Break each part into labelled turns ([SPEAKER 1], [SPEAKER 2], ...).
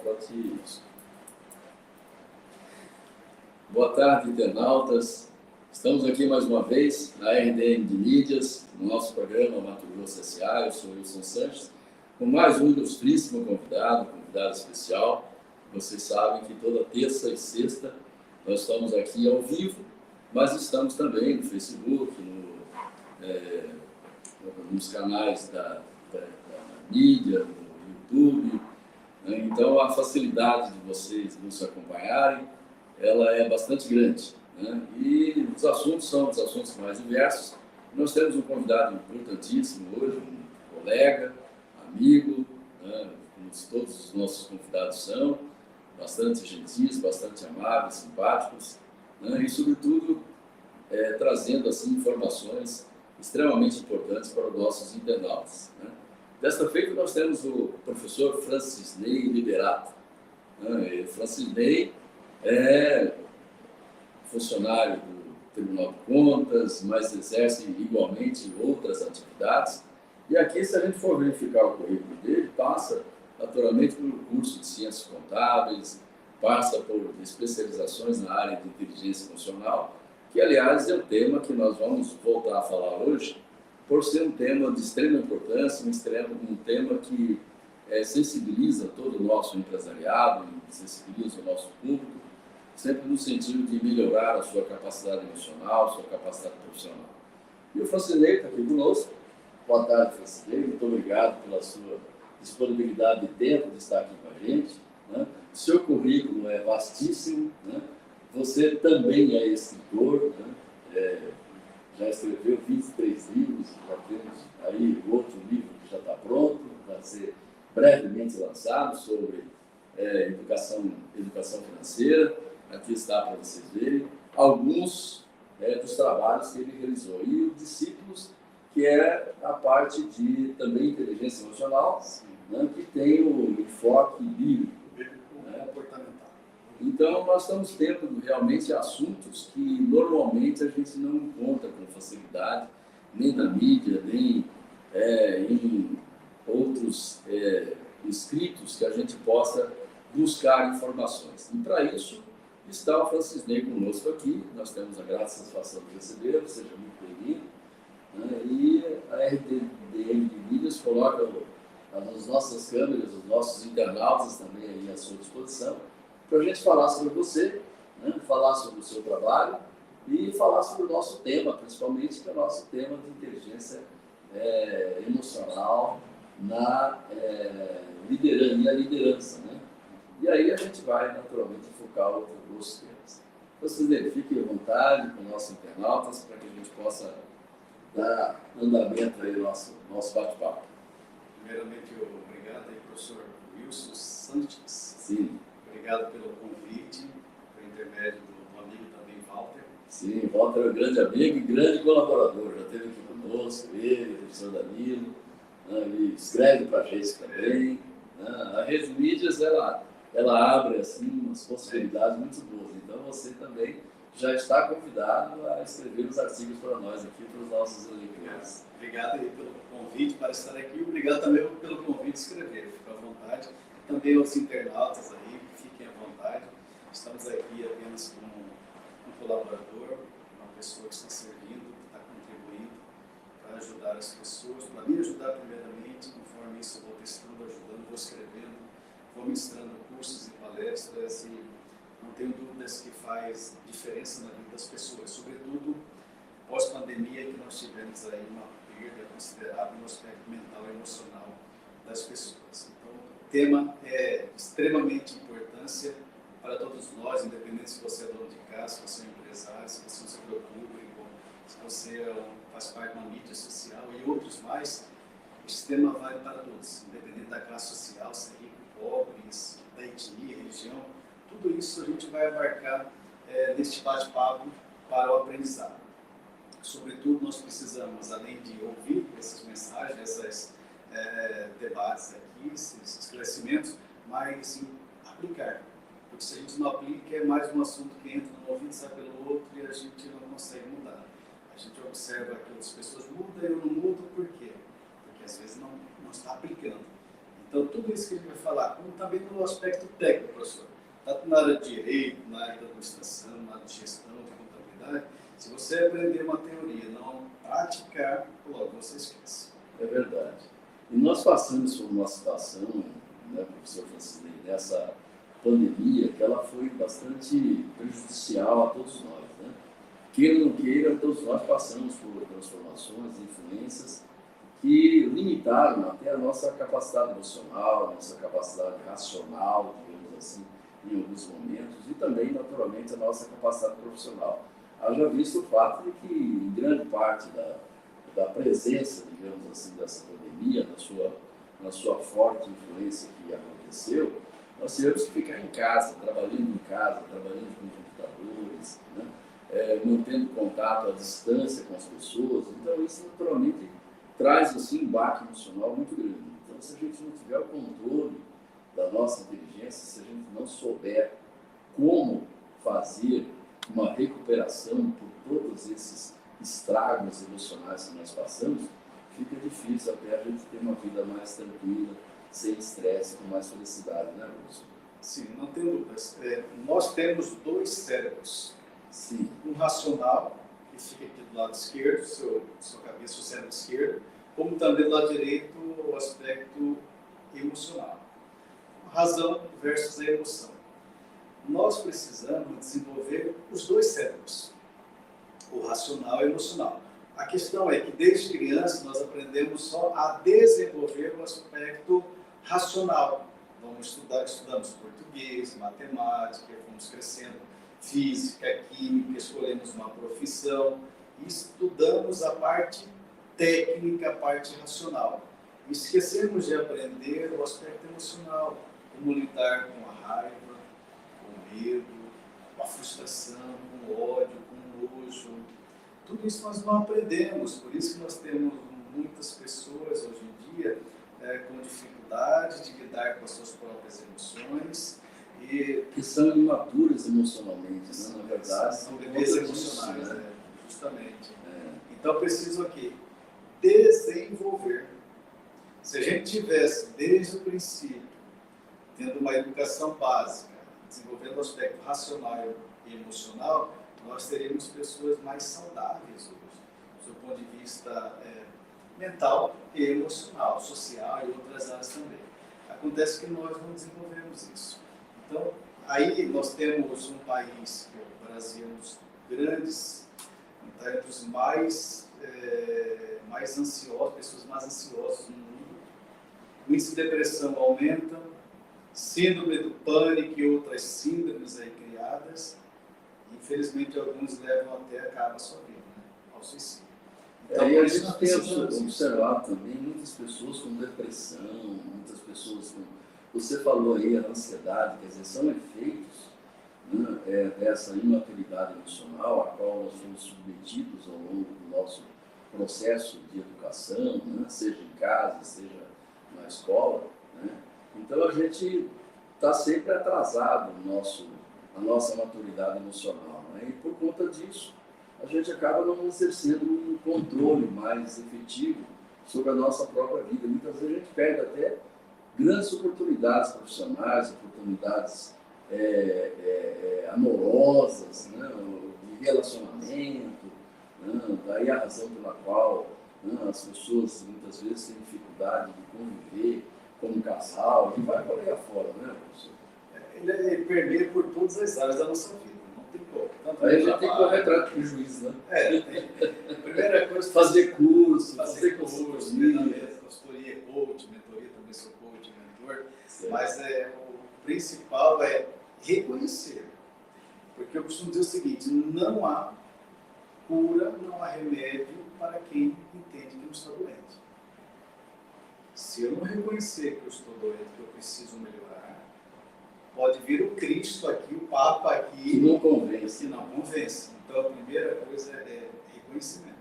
[SPEAKER 1] pode ir. Boa tarde, internautas. Estamos aqui mais uma vez na RDM de Mídias, no nosso programa Mato Grosso S.A. Eu sou Wilson Sanches, com mais um ilustríssimo convidado especial. Vocês sabem que toda terça e sexta nós estamos aqui ao vivo, mas estamos também no Facebook, nos canais da mídia, no YouTube. Né? Então, a facilidade de vocês nos acompanharem, ela é bastante grande. Né? E os assuntos são os assuntos mais diversos. Nós temos um convidado importantíssimo hoje, um colega, amigo, né? Como todos os nossos convidados são, bastante gentis, bastante amáveis, simpáticos, né? E, sobretudo, trazendo assim, informações extremamente importantes para os nossos internautas. Né? Desta feita, nós temos o professor Francisney Liberato. Né? Francisney é funcionário do Tribunal de Contas, mas exerce igualmente outras atividades. E aqui, se a gente for verificar o currículo dele, passa naturalmente por curso de ciências contábeis, passa por especializações na área de inteligência emocional, que, aliás, é um tema que nós vamos voltar a falar hoje, por ser um tema de extrema importância, um tema que sensibiliza todo o nosso empresariado, sensibiliza o nosso público, sempre no sentido de melhorar a sua capacidade emocional, a sua capacidade profissional. E o Francisney está aqui conosco. Boa tarde, Francisney. Muito obrigado pela sua disponibilidade de tempo de estar aqui com a gente. Né? O seu currículo é vastíssimo, né? Você também é escritor, né? Já escreveu 23 livros, já temos aí outro livro que já está pronto, vai ser brevemente lançado sobre educação financeira. Aqui está para vocês verem alguns dos trabalhos que ele realizou. E os discípulos, que é a parte de também inteligência emocional, né, que tem o enfoque bíblico, né, comportamental. Então, nós estamos tendo realmente assuntos que normalmente a gente não encontra com facilidade, nem na mídia, nem em outros escritos que a gente possa buscar informações. E para isso está o Francisney conosco aqui. Nós temos a grata satisfação de recebê-lo, seja muito bem-vindo. Né? E a RDM de Mídias coloca as nossas câmeras, os nossos internautas também aí à sua disposição, para a gente falar sobre você, né? Falar sobre o seu trabalho e falar sobre o nosso tema, principalmente, que é o nosso tema de inteligência emocional na liderança. Né? E aí a gente vai, naturalmente, focar outros temas. Então, Francisney, fique à vontade com os nossos internautas para que a gente possa dar andamento aí ao nosso bate-papo.
[SPEAKER 2] Primeiramente, obrigado aí, professor Wilson Sanches.
[SPEAKER 1] Sim.
[SPEAKER 2] Obrigado pelo convite, por intermédio do amigo também, Walter.
[SPEAKER 1] Sim, Walter é um grande amigo e grande colaborador. Já esteve aqui conosco, ele, o professor Danilo, né? Ele escreve para a gente também. Né? A Rede Mídias, ela abre assim, umas possibilidades muito boas. Então, você também já está convidado a escrever os artigos para nós aqui, para os nossos leitores.
[SPEAKER 2] Obrigado aí pelo convite para estar aqui. Obrigado também pelo convite de escrever. Fique à vontade. Também aos internautas aí, fiquem à vontade. Estamos aqui apenas como um colaborador, uma pessoa que está servindo, que está contribuindo para ajudar as pessoas, para me ajudar primeiramente, conforme isso eu vou testando, ajudando, vou escrevendo, vou ministrando cursos e palestras e não tenho dúvidas que faz diferença na vida das pessoas, sobretudo pós-pandemia, que nós tivemos aí uma perda considerável no aspecto mental e emocional das pessoas. Então, o tema é de extremamente importância para todos nós, independente se você é dono de casa, se você é empresário, se você é um servidor público, se você faz parte de uma mídia social e outros mais. Esse tema vale para todos, independente da classe social, se é rico, pobre, da etnia, religião. Tudo isso a gente vai abarcar neste bate-papo para o aprendizado. Sobretudo, nós precisamos, além de ouvir essas mensagens, esses debates aqui, esses esclarecimentos, mas sim, aplicar. Porque se a gente não aplica, é mais um assunto que entra no ouvido, sai pelo outro e a gente não consegue mudar. A gente observa que outras pessoas mudam e eu não mudo, por quê? Porque às vezes não está aplicando. Então, tudo isso que a gente vai falar, como também no aspecto técnico, professor, tanto na área de direito, na área da administração, na área de gestão, de contabilidade, se você aprender uma teoria e não praticar, logo você esquece.
[SPEAKER 1] É verdade. E nós passamos por uma situação, né, professor Francisco, nessa pandemia, que ela foi bastante prejudicial a todos nós, né? Queira ou não queira, todos nós passamos por transformações, influências que limitaram até a nossa capacidade emocional, a nossa capacidade racional, digamos assim, em alguns momentos, e também, naturalmente, a nossa capacidade profissional. Haja visto o fato de que, em grande parte da presença, digamos assim, dessa pandemia, na sua forte influência que aconteceu, nós tivemos que ficar em casa, trabalhando com computadores, né? Mantendo contato à distância com as pessoas. Então, isso, naturalmente, traz assim, um baque emocional muito grande. Então, se a gente não tiver o controle da nossa inteligência, se a gente não souber como fazer uma recuperação por todos esses estragos emocionais que nós passamos, fica difícil até a gente ter uma vida mais tranquila, sem estresse, com mais felicidade, né, Lúcio?
[SPEAKER 2] Sim, não tem dúvidas. Nós temos dois cérebros.
[SPEAKER 1] Sim.
[SPEAKER 2] Um racional, que fica aqui do lado esquerdo, sua cabeça, o cérebro esquerdo, como também do lado direito, o aspecto emocional. Razão versus a emoção. Nós precisamos desenvolver os dois cérebros, o racional e o emocional. A questão é que, desde criança, nós aprendemos só a desenvolver o aspecto racional. Estudamos português, matemática, fomos crescendo, física, química, escolhemos uma profissão, e estudamos a parte técnica, a parte racional. E esquecemos de aprender o aspecto emocional, como lidar com a raiva, com o medo, com a frustração, com o ódio, com o nojo. Tudo isso nós não aprendemos, por isso que nós temos muitas pessoas hoje em dia com dificuldade de lidar com as suas próprias emoções.
[SPEAKER 1] Que são imaturas emocionalmente, né? Na verdade.
[SPEAKER 2] São bebês emocionais,
[SPEAKER 1] disso, né?
[SPEAKER 2] Justamente. Então, preciso aqui desenvolver. Se a gente tivesse, desde o princípio, tendo uma educação básica, desenvolvendo o aspecto racional e emocional, nós teríamos pessoas mais saudáveis hoje, do seu ponto de vista mental e emocional, social e outras áreas também. Acontece que nós não desenvolvemos isso. Então, aí nós temos um país, que é o Brasil, um dos grandes, entre os mais ansiosos, pessoas mais ansiosas no mundo. O índice de depressão aumenta, síndrome do pânico e outras síndromes aí criadas. Infelizmente, alguns levam até acabar a sua vida, né? Ao suicídio. Então,
[SPEAKER 1] e a gente tem observado também muitas pessoas com depressão, muitas pessoas com... Você falou aí, a ansiedade, quer dizer, são efeitos, né, dessa imaturidade emocional a qual nós somos submetidos ao longo do nosso processo de educação, né, seja em casa, seja na escola, né? Então a gente está sempre atrasado a nossa maturidade emocional, né? E por conta disso a gente acaba não exercendo um controle mais efetivo sobre a nossa própria vida. Muitas vezes a gente perde até grandes oportunidades profissionais, oportunidades amorosas, né, de relacionamento, né, daí a razão pela qual, né, as pessoas muitas vezes têm dificuldade de conviver como casal, e vai por aí afora, né, professor?
[SPEAKER 2] Ele é perder por todas as áreas da nossa vida, não tem como.
[SPEAKER 1] Aí a gente tem que correr atrás do prejuízo, né?
[SPEAKER 2] Primeira coisa,
[SPEAKER 1] fazer curso,
[SPEAKER 2] fazer consultoria, coach, mentoria, também sou coach, mentor, certo. Mas o principal é reconhecer, porque eu costumo dizer o seguinte: não há cura, não há remédio para quem entende que não está doente. Se eu não reconhecer que eu estou doente, que eu preciso melhorar, pode vir o Cristo aqui, o Papa aqui,
[SPEAKER 1] que não convence.
[SPEAKER 2] Que não convence. Então, a primeira coisa é reconhecimento.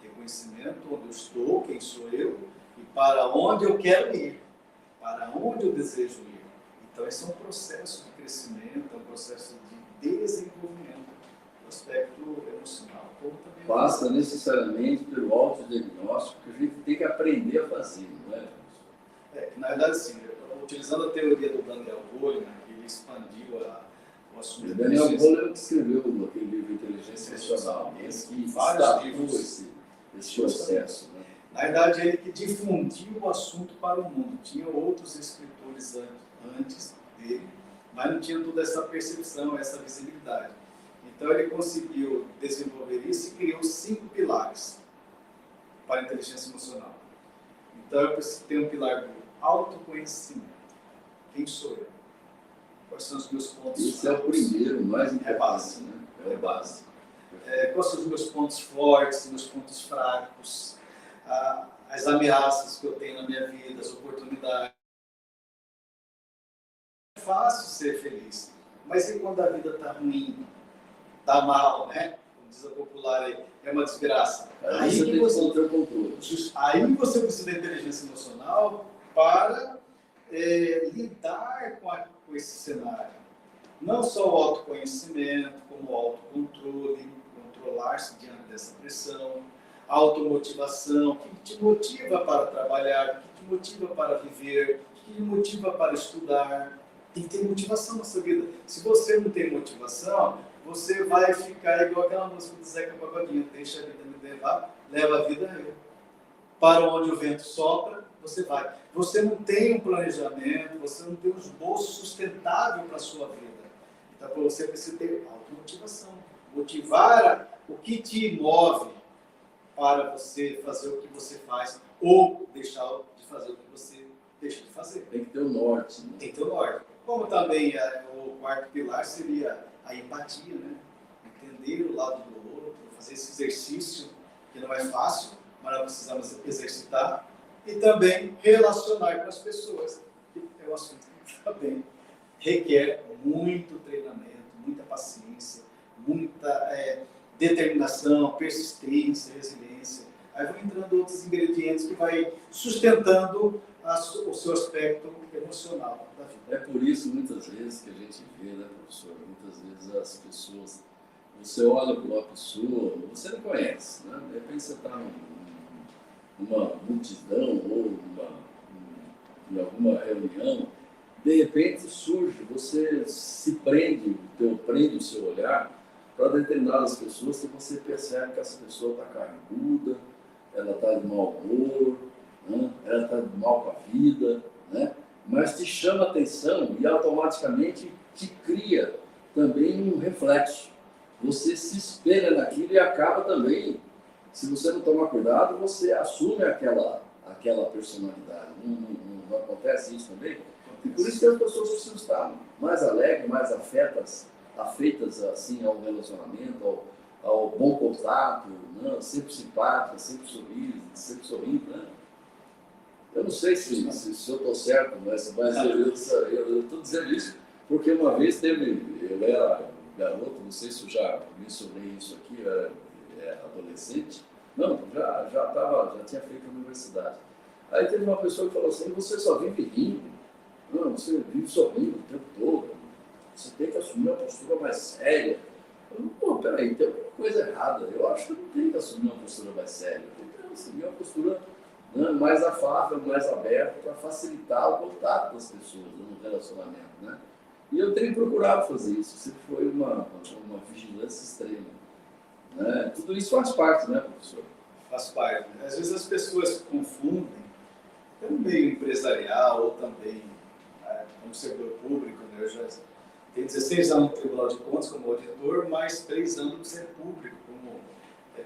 [SPEAKER 2] Reconhecimento onde eu estou, quem sou eu e para onde eu quero ir, para onde eu desejo ir. Então, esse é um processo de crescimento, é um processo de desenvolvimento do aspecto emocional.
[SPEAKER 1] Passa necessariamente pelo autodiagnóstico que a gente tem que aprender a fazer, não é?
[SPEAKER 2] Que na verdade, sim, utilizando a teoria do Daniel Goleman, que ele expandiu o assunto.
[SPEAKER 1] O Daniel Goleman que escreveu aquele livro Inteligência Emocional, que destacou esse processo. Né?
[SPEAKER 2] Na verdade, ele que difundiu o assunto para o mundo. Tinha outros escritores antes dele, mas não tinha toda essa percepção, essa visibilidade. Então, ele conseguiu desenvolver isso e criou 5 pilares para a inteligência emocional. Então, eu preciso ter um pilar do autoconhecimento. Quem sou eu? Quais são os meus pontos
[SPEAKER 1] fortes? Esse é o primeiro, mais importante.
[SPEAKER 2] É base.
[SPEAKER 1] Né?
[SPEAKER 2] É base. Quais são os meus pontos fortes, meus pontos fracos, as ameaças que eu tenho na minha vida, as oportunidades. É fácil ser feliz, mas e quando a vida está ruim, está mal, né? Como diz a popular aí, é uma desgraça.
[SPEAKER 1] Aí você tem que ter o controle.
[SPEAKER 2] Aí você precisa da inteligência emocional para lidar com esse cenário. Não só o autoconhecimento, como o autocontrole, controlar-se diante dessa pressão, a automotivação, o que te motiva para trabalhar, o que te motiva para viver, o que te motiva para estudar. Tem que ter motivação na sua vida. Se você não tem motivação, você vai ficar igual aquela música do Zeca Pagodinho, deixa a vida me levar, leva a vida eu. Para onde o vento sopra, você vai. Você não tem um planejamento, você não tem um esboço sustentável para a sua vida. Então, você precisa ter automotivação. Motivar o que te move para você fazer o que você faz ou deixar de fazer o que você deixa de fazer.
[SPEAKER 1] Tem que ter o norte. Né?
[SPEAKER 2] Tem que ter o norte. Como também o quarto pilar seria a empatia, né? Entender o lado do outro, fazer esse exercício que não é fácil, mas nós precisamos exercitar, e também relacionar com as pessoas, que é um assunto que também requer muito treinamento, muita paciência, muita determinação, persistência, resiliência. Aí vão entrando outros ingredientes que vai sustentando o seu aspecto emocional da vida.
[SPEAKER 1] É por isso, muitas vezes, que a gente vê, né, professor? Muitas vezes as pessoas, você olha para uma pessoa, você não conhece, né? De repente você está numa multidão ou em alguma reunião, de repente surge, você se prende o seu olhar para determinadas pessoas que você percebe que essa pessoa está carrancuda, ela está de mau humor, né? Ela está de mal com a vida, né? Mas te chama a atenção e automaticamente te cria também um reflexo. Você se espelha naquilo e acaba também, se você não tomar cuidado, você assume aquela personalidade. Não acontece isso também? E por isso que as pessoas precisam estar mais alegres, mais afeitas assim, ao relacionamento, ao bom contato, né? Sempre simpática, sempre sorrindo. Né? Eu não sei se eu estou certo, mas eu estou dizendo isso porque uma vez eu era garoto, não sei se eu já mencionei isso aqui, eu era adolescente, não, já tinha feito a universidade. Aí teve uma pessoa que falou assim: você só vive rindo, não, você vive sorrindo o tempo todo, você tem que assumir uma postura mais séria. Eu não, pô, peraí, tem alguma coisa errada, eu acho que eu não tenho que assumir uma postura mais séria, eu tenho que assumir uma postura, né, mais afável, mais aberta, para facilitar o contato das pessoas no relacionamento, né? E eu tenho procurado fazer isso, sempre foi uma vigilância extrema. Né? Tudo isso faz parte, né, professor?
[SPEAKER 2] Faz parte. Às vezes as pessoas confundem, até no meio empresarial ou também no setor público, né? Eu já tenho 16 anos no Tribunal de Contas como auditor, mais 3 anos no setor público como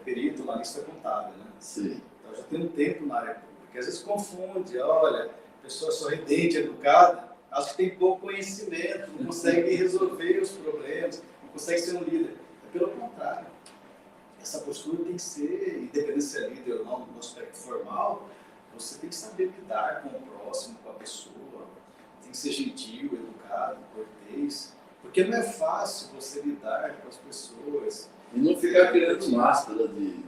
[SPEAKER 2] perito, analista contábil. Né?
[SPEAKER 1] Sim.
[SPEAKER 2] Então já tenho tempo na área pública. Às vezes confunde, olha, pessoa sorridente, educada, acho que tem pouco conhecimento, não consegue resolver os problemas, não consegue ser um líder. É pelo contrário. Essa postura tem que ser, independente se é líder ou não, no aspecto formal, você tem que saber lidar com o próximo, com a pessoa, tem que ser gentil, educado, cortês, porque não é fácil você lidar com as pessoas.
[SPEAKER 1] E não ficar criando máscara de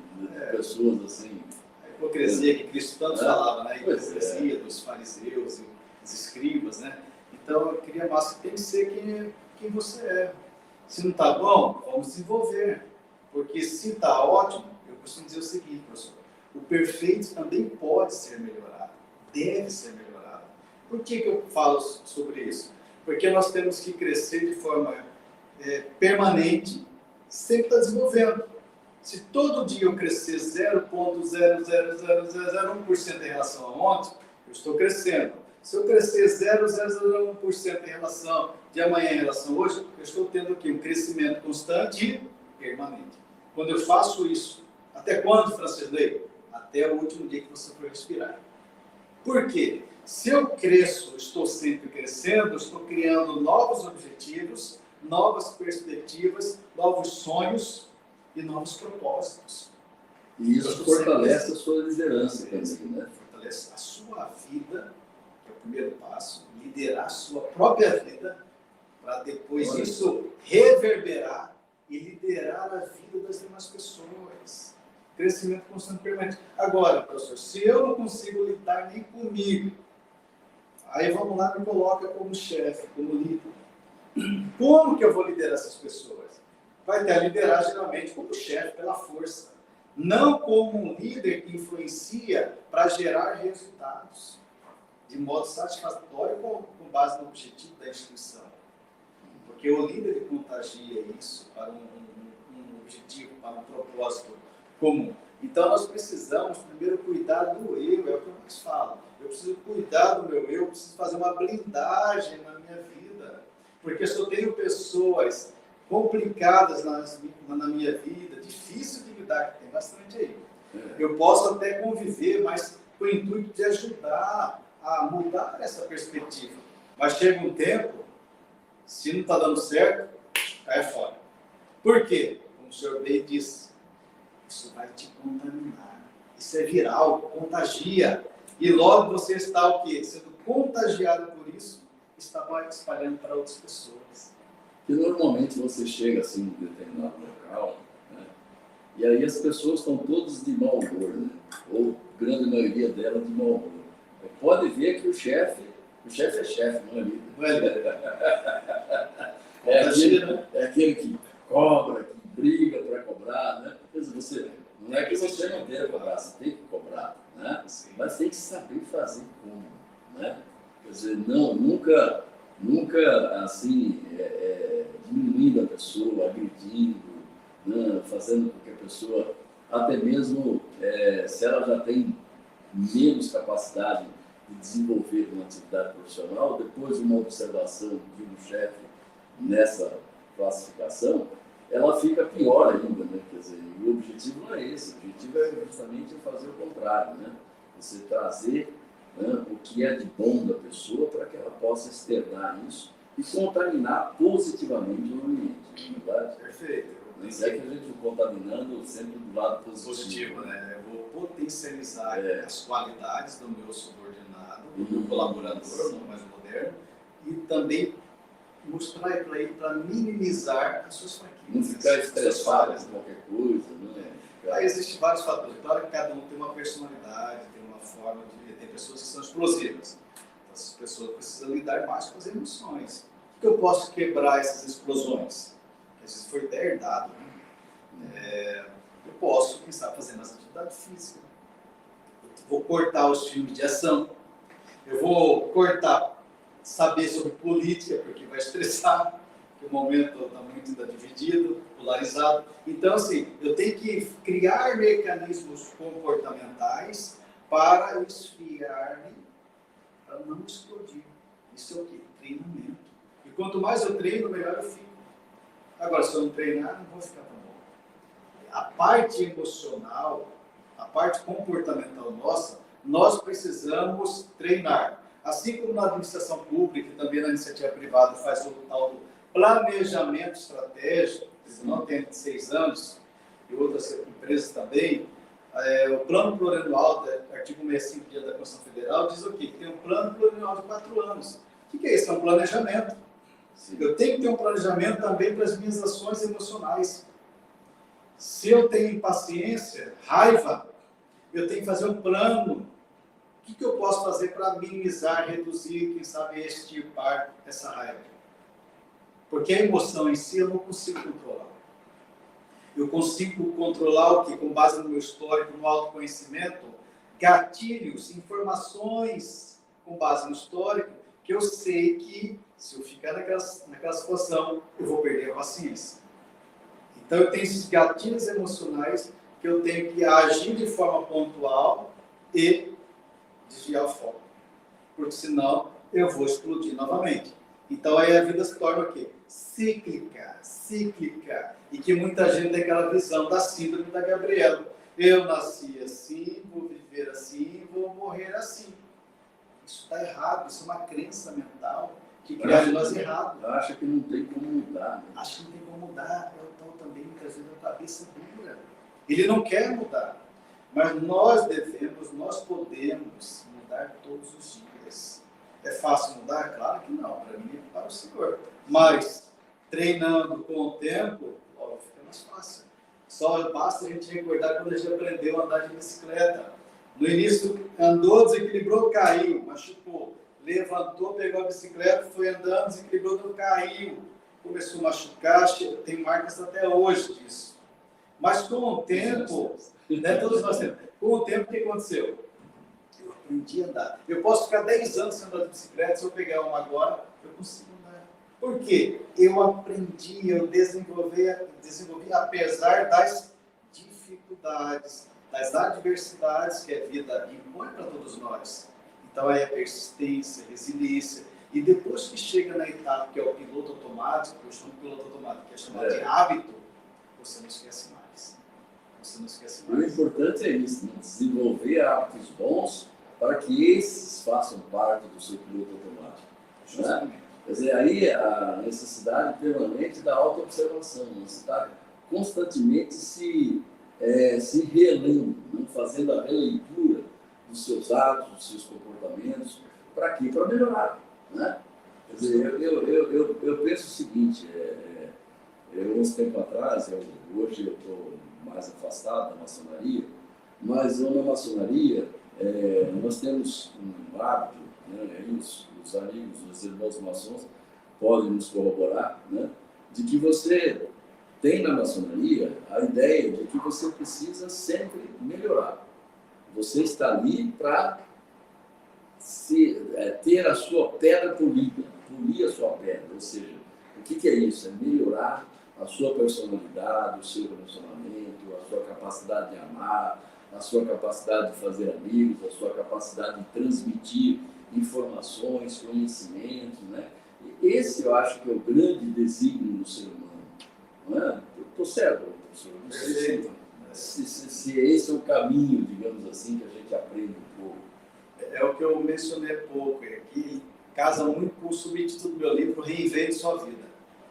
[SPEAKER 1] pessoas assim.
[SPEAKER 2] A hipocrisia que Cristo tanto falava, né? A hipocrisia dos fariseus e dos escribas, né? Então, eu queria máscara, tem que ser quem você é. Se não está bom, vamos desenvolver. Porque se está ótimo, eu costumo dizer o seguinte, professor: o perfeito também pode ser melhorado, deve ser melhorado. Por que eu falo sobre isso? Porque nós temos que crescer de forma permanente, sempre está desenvolvendo. Se todo dia eu crescer 0,00001% em relação a ontem, eu estou crescendo. Se eu crescer 0,001% em relação de amanhã em relação a hoje, eu estou tendo aqui um crescimento constante e permanente. Quando eu faço isso, até quando, Francisnei? Até o último dia que você for respirar. Por quê? Se eu cresço, estou sempre crescendo, estou criando novos objetivos, novas perspectivas, novos sonhos e novos propósitos.
[SPEAKER 1] E isso fortalece a sua liderança também, né?
[SPEAKER 2] Fortalece a sua vida, que é o primeiro passo, liderar a sua própria vida, para depois isso reverberar e liderar a vida das demais pessoas. Crescimento constante e permanente. Agora, professor, se eu não consigo lidar nem comigo, aí vamos lá, me coloca como chefe, como líder. Como que eu vou liderar essas pessoas? Vai ter a liderar geralmente como chefe, pela força. Não como um líder que influencia para gerar resultados de modo satisfatório com base no objetivo da instituição. Porque o líder contagia isso para um objetivo, para um propósito comum. Então, nós precisamos primeiro cuidar do eu, é o que eu mais falo. Eu preciso cuidar do meu eu, preciso fazer uma blindagem na minha vida. Porque se eu tenho pessoas complicadas na minha vida, difícil de lidar, que tem bastante aí. Eu posso até conviver, mas com o intuito de ajudar a mudar essa perspectiva. Mas chega um tempo, se não está dando certo, cai fora. Por quê? Como o senhor bem disse, isso vai te contaminar. Isso é viral, contagia. E logo você está o quê? Sendo contagiado por isso, está espalhando para outras pessoas.
[SPEAKER 1] E normalmente você chega assim em determinado local, né? E aí as pessoas estão todas de mau humor, né? Ou grande maioria delas de mau humor. Pode ver que o chefe é chefe, não é líder.
[SPEAKER 2] Não é líder.
[SPEAKER 1] É aquele que cobra, que briga para cobrar, né? Não é que você não queira cobrar, você tem que cobrar, né? Mas tem que saber fazer como, né? Quer dizer, nunca assim, diminuindo a pessoa, agredindo, né? Fazendo com que a pessoa, até mesmo se ela já tem menos capacidade de desenvolver uma atividade profissional, depois de uma observação de um chefe nessa classificação, ela fica pior ainda, né? Quer dizer, o objetivo não é esse, o objetivo é justamente fazer o contrário, né? Você trazer, né, o que é de bom da pessoa para que ela possa externar isso e contaminar positivamente o ambiente, não é verdade?
[SPEAKER 2] Perfeito.
[SPEAKER 1] Mas é que a gente contaminando sempre do lado positivo,
[SPEAKER 2] né? Eu vou potencializar as qualidades do meu subordinado, do meu colaborador, no mais moderno, e também mostrar para ele para minimizar as suas fraquezas.
[SPEAKER 1] Não ficar estressado com qualquer coisa, né?
[SPEAKER 2] Aí existem vários fatores. Claro que cada um tem uma personalidade, tem uma forma de... Tem pessoas que são explosivas. Então, essas pessoas precisam lidar mais com as emoções. O que eu posso quebrar essas explosões? Às vezes foi até herdado. Né? Eu posso, quem sabe, fazer mais atividade física. Eu vou cortar os filmes de ação. Eu vou cortar, saber sobre política, porque vai estressar. O momento está muito ainda dividido, polarizado. Então, assim, eu tenho que criar mecanismos comportamentais para esfriar-me, para não explodir. Isso é o quê? Treinamento. E quanto mais eu treino, melhor eu fico. Agora, se eu não treinar, não vou ficar tão bom. A parte emocional, a parte comportamental nossa, nós precisamos treinar. Assim como na administração pública e também na iniciativa privada faz o tal do planejamento estratégico, que não tem 6 anos, e outras empresas também, o plano plurianual, artigo 65 da Constituição Federal, diz o quê? Que tem um plano plurianual de 4 anos. O que é isso? É um planejamento. Sim. Eu tenho que ter um planejamento também para as minhas ações emocionais. Se eu tenho impaciência, raiva, eu tenho que fazer um plano. O que eu posso fazer para minimizar, reduzir, quem sabe extirpar essa raiva? Porque a emoção em si eu não consigo controlar. Eu consigo controlar o que? Com base no meu histórico, no autoconhecimento, gatilhos, informações com base no histórico, que eu sei que se eu ficar naquela situação, eu vou perder a paciência. Então eu tenho esses gatilhos emocionais que eu tenho que agir de forma pontual e desviar o foco. Porque senão eu vou explodir novamente. Então aí a vida se torna o quê? Cíclica. E que muita gente tem aquela visão da síndrome da Gabriela. Eu nasci assim, vou viver assim, vou morrer assim. Isso está errado, isso é uma crença mental que cria nós errado.
[SPEAKER 1] Acha que não tem como mudar. Né?
[SPEAKER 2] Acha que não tem como mudar. Então também muitas vezes a cabeça dura. Ele não quer mudar. Mas nós podemos mudar todos os dias. É fácil mudar? Claro que não, para mim e para o Senhor. Mas treinando com o tempo, logo fica mais fácil. Só basta a gente recordar quando a gente aprendeu a andar de bicicleta. No início andou, desequilibrou, caiu, machucou. Levantou, pegou a bicicleta, foi andando, desequilibrou, caiu. Começou a machucar, tem marcas até hoje disso. Mas com o tempo, né, todos nós temos. Com o tempo, o que aconteceu? Eu aprendi a andar. Eu posso ficar 10 anos sem andar de bicicleta, se eu pegar uma agora, eu consigo andar. Por quê? Eu aprendi, eu desenvolvi apesar das dificuldades, das adversidades que a vida impõe para todos nós. Então aí a persistência, resiliência. E depois que chega na etapa que é o piloto automático, eu chamo de piloto automático, que é chamado de hábito, você não esquece mais. Você não esquece mais.
[SPEAKER 1] O importante é isso, né? Desenvolver hábitos bons para que esses façam parte do seu piloto automático. Justamente. Né? Quer dizer, aí a necessidade permanente da autoobservação. Você está constantemente se relendo, né? Fazendo a releitura dos seus atos, dos seus comportamentos. Para quê? Para melhorar. Né? Quer dizer, eu penso o seguinte, uns tempo atrás, hoje eu estou mais afastado da maçonaria, mas na maçonaria nós temos um hábito, né, os amigos, os irmãos maçons podem nos corroborar, né, de que você tem na maçonaria a ideia de que você precisa sempre melhorar. Você está ali para ter a sua pedra polida, polir a sua pedra, ou seja, o que é isso? É melhorar a sua personalidade, o seu relacionamento, a sua capacidade de amar, a sua capacidade de fazer amigos, a sua capacidade de transmitir informações, conhecimentos, né? E esse eu acho que é o grande desígnio do ser humano. Não é? Estou certo, professor? Não sei se esse é o caminho, digamos assim, que a gente aprende um pouco.
[SPEAKER 2] É o que eu mencionei há pouco, que casa muito com o subtítulo do meu livro, Reinvente Sua Vida.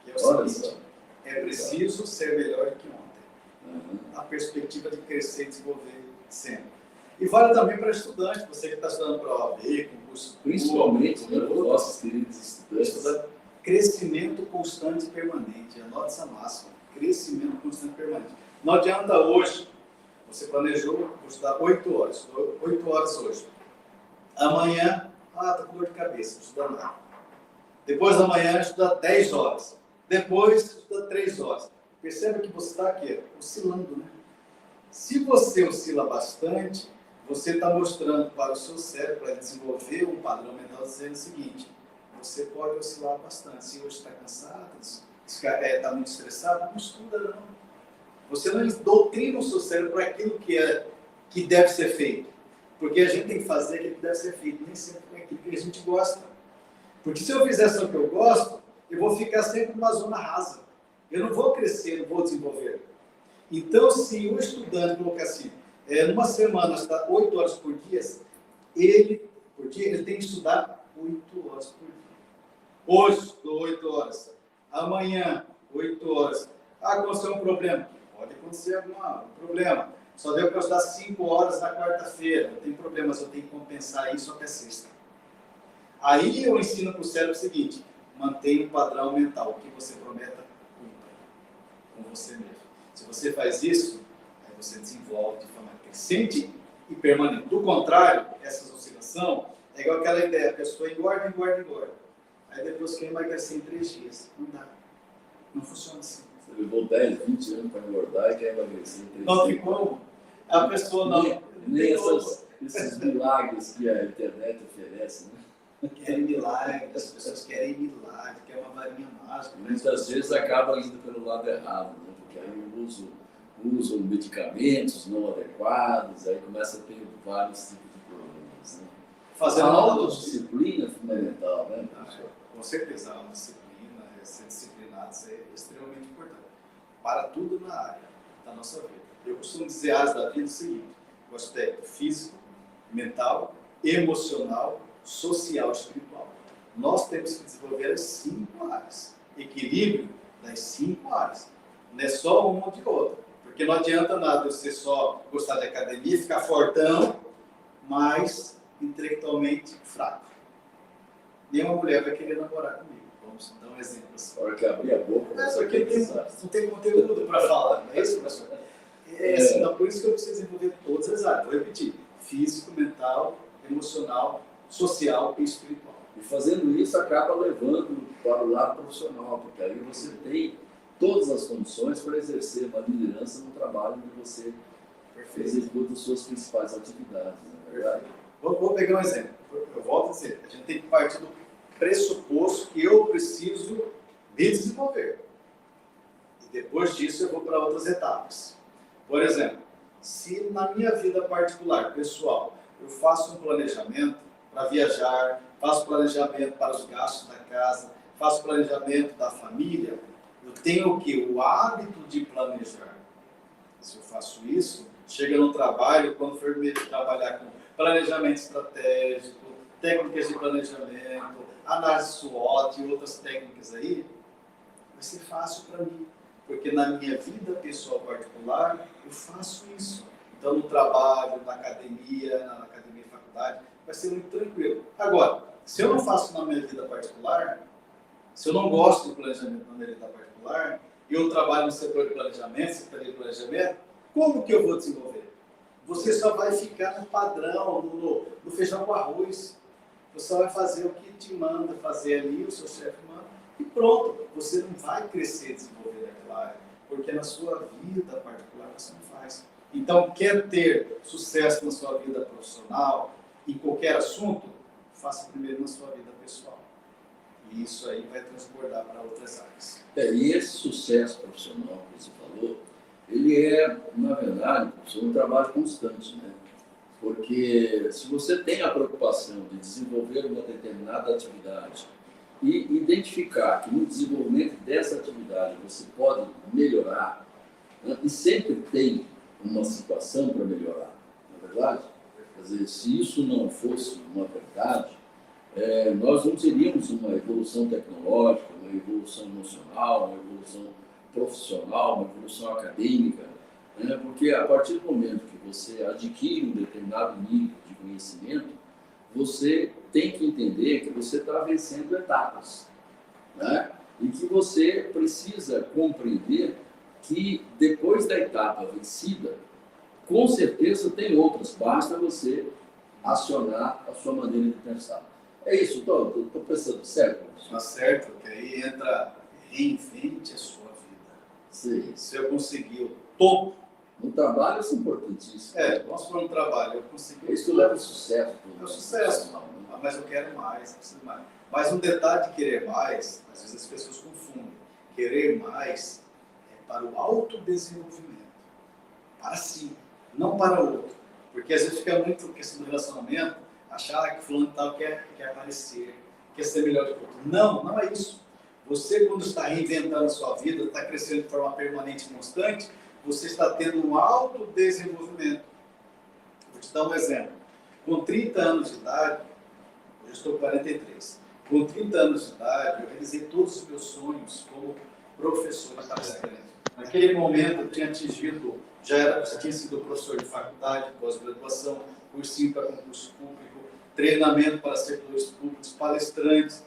[SPEAKER 2] Que é o seguinte, é preciso ser melhor que ontem. A perspectiva de crescer e desenvolver sempre. E vale também para estudante, você que está estudando para a OAB, concurso
[SPEAKER 1] principalmente para os nossos queridos estudantes.
[SPEAKER 2] Crescimento constante e permanente. Anote essa máxima. Crescimento constante e permanente. Não adianta hoje, você planejou, vou estudar 8 horas. 8 horas hoje. Amanhã, está com dor de cabeça, não estuda nada. Depois da manhã, estuda 10 horas. Depois, estuda 3 horas. Perceba que você está aqui, oscilando, né? Se você oscila bastante, você está mostrando para o seu cérebro, para desenvolver um padrão mental, dizendo o seguinte: você pode oscilar bastante. Se hoje está cansado, está muito estressado, não estuda não. Você não doutrina o seu cérebro para aquilo que deve ser feito. Porque a gente tem que fazer aquilo que deve ser feito, nem sempre é aquilo que a gente gosta. Porque se eu fizer só o que eu gosto, eu vou ficar sempre numa zona rasa. Eu não vou crescer, não vou desenvolver. Então, se o estudante colocar assim, numa semana está 8 horas por dia, ele tem que estudar 8 horas por dia. Hoje, estou 8 horas. Amanhã, 8 horas. Aconteceu um problema. Pode acontecer algum problema. Só deu para estudar 5 horas na quarta-feira. Não tem problema, mas eu tenho que compensar isso até sexta. Aí eu ensino para o cérebro o seguinte: mantenha um padrão mental. O que você prometa, cumpra com você mesmo. Se você faz isso, aí você desenvolve de forma crescente e permanente. Do contrário, essa oscilação é igual aquela ideia: a pessoa engorda. Aí depois quer emagrecer em 3 dias. Não dá. Não funciona assim.
[SPEAKER 1] Você levou 10, 20 anos para engordar e quer emagrecer em 3 dias.
[SPEAKER 2] Não tem como. A pessoa não.
[SPEAKER 1] esses milagres que a internet oferece, né?
[SPEAKER 2] Querem milagre, as pessoas querem milagre, querem uma varinha mágica.
[SPEAKER 1] Muitas vezes acaba indo pelo lado errado, né? Porque aí usam medicamentos não adequados, aí começa a ter vários tipos de problemas, né?
[SPEAKER 2] Fazendo
[SPEAKER 1] A
[SPEAKER 2] uma
[SPEAKER 1] autodisciplina é fundamental, né?
[SPEAKER 2] Com certeza, a disciplina, ser disciplinado, isso é extremamente importante. Para tudo na área da nossa vida. Eu costumo dizer áreas da vida o seguinte: o aspecto físico, mental, emocional, social e espiritual. Nós temos que desenvolver as 5 áreas. Equilíbrio das 5 áreas. Não é só uma ou de outra. Porque não adianta nada você só gostar de academia, ficar fortão, mas intelectualmente fraco. Nenhuma mulher vai querer namorar comigo. Vamos dar um exemplo assim.
[SPEAKER 1] A hora que abrir a boca,
[SPEAKER 2] É
[SPEAKER 1] você
[SPEAKER 2] porque não tem conteúdo para falar, não é isso, professor? Assim, não, por isso que eu preciso desenvolver todas as áreas. Vou repetir: físico, mental, emocional, social e espiritual.
[SPEAKER 1] E fazendo isso, acaba levando para o lado profissional, porque aí você tem todas as condições para exercer uma liderança no trabalho onde você executa as suas principais atividades, não é verdade?
[SPEAKER 2] Vou pegar um exemplo. Eu volto a dizer: a gente tem que partir do pressuposto que eu preciso me desenvolver. E depois disso eu vou para outras etapas. Por exemplo, se na minha vida particular, pessoal, eu faço um planejamento para viajar, faço planejamento para os gastos da casa, faço planejamento da família, eu tenho o quê? O hábito de planejar. Se eu faço isso, chega no trabalho, quando for trabalhar com planejamento estratégico, técnicas de planejamento, análise SWOT e outras técnicas aí, vai ser fácil para mim. Porque na minha vida pessoal particular, eu faço isso. Então, no trabalho, na academia e faculdade, vai ser muito tranquilo. Agora, se eu não faço na minha vida particular, se eu não gosto do planejamento na minha vida particular, e eu trabalho no setor de planejamento, secretaria de planejamento, como que eu vou desenvolver? Você só vai ficar no padrão, no feijão com arroz. Você só vai fazer o que te manda fazer ali, o seu chefe manda, e pronto. Você não vai crescer e desenvolver naquela área, porque na sua vida particular você não faz. Então, quer ter sucesso na sua vida profissional, em qualquer assunto, faça primeiro na sua vida pessoal. E isso aí vai transbordar para outras áreas.
[SPEAKER 1] E esse sucesso profissional que você falou, ele é, na verdade, um trabalho constante, né? Porque se você tem a preocupação de desenvolver uma determinada atividade e identificar que no desenvolvimento dessa atividade você pode melhorar, né? E sempre tem uma situação para melhorar, não é verdade? Quer dizer, se isso não fosse uma verdade, nós não teríamos uma evolução tecnológica, uma evolução emocional, uma evolução profissional, uma evolução acadêmica, né? Porque a partir do momento que você adquire um determinado nível de conhecimento, você tem que entender que você está vencendo etapas, né? E que você precisa compreender que depois da etapa vencida, com certeza tem outras, basta você acionar a sua maneira de pensar. É isso, estou pensando certo?
[SPEAKER 2] Está certo, que aí entra reinvente a sua vida.
[SPEAKER 1] Sim.
[SPEAKER 2] Se eu conseguir o topo,
[SPEAKER 1] no trabalho isso é importantíssimo.
[SPEAKER 2] Vamos para um trabalho, eu consegui.
[SPEAKER 1] Isso leva sucesso.
[SPEAKER 2] É sucesso. Mas eu quero mais, eu preciso mais. Mas um detalhe de querer mais, às vezes as pessoas confundem. Querer mais é para o autodesenvolvimento. Para si, não para o outro. Porque às vezes fica muito questão do relacionamento, achar que fulano tal quer aparecer, quer ser melhor do que o outro. Não, não é isso. Você, quando está reinventando a sua vida, está crescendo de forma permanente e constante, você está tendo um autodesenvolvimento. Vou te dar um exemplo. Com 30 anos de idade, hoje eu estou com 43, com 30 anos de idade, eu realizei todos os meus sonhos como professor de palestrante. Naquele momento, eu tinha atingido, já tinha sido professor de faculdade, pós-graduação, cursinho para concurso público, treinamento para servidores públicos, palestrante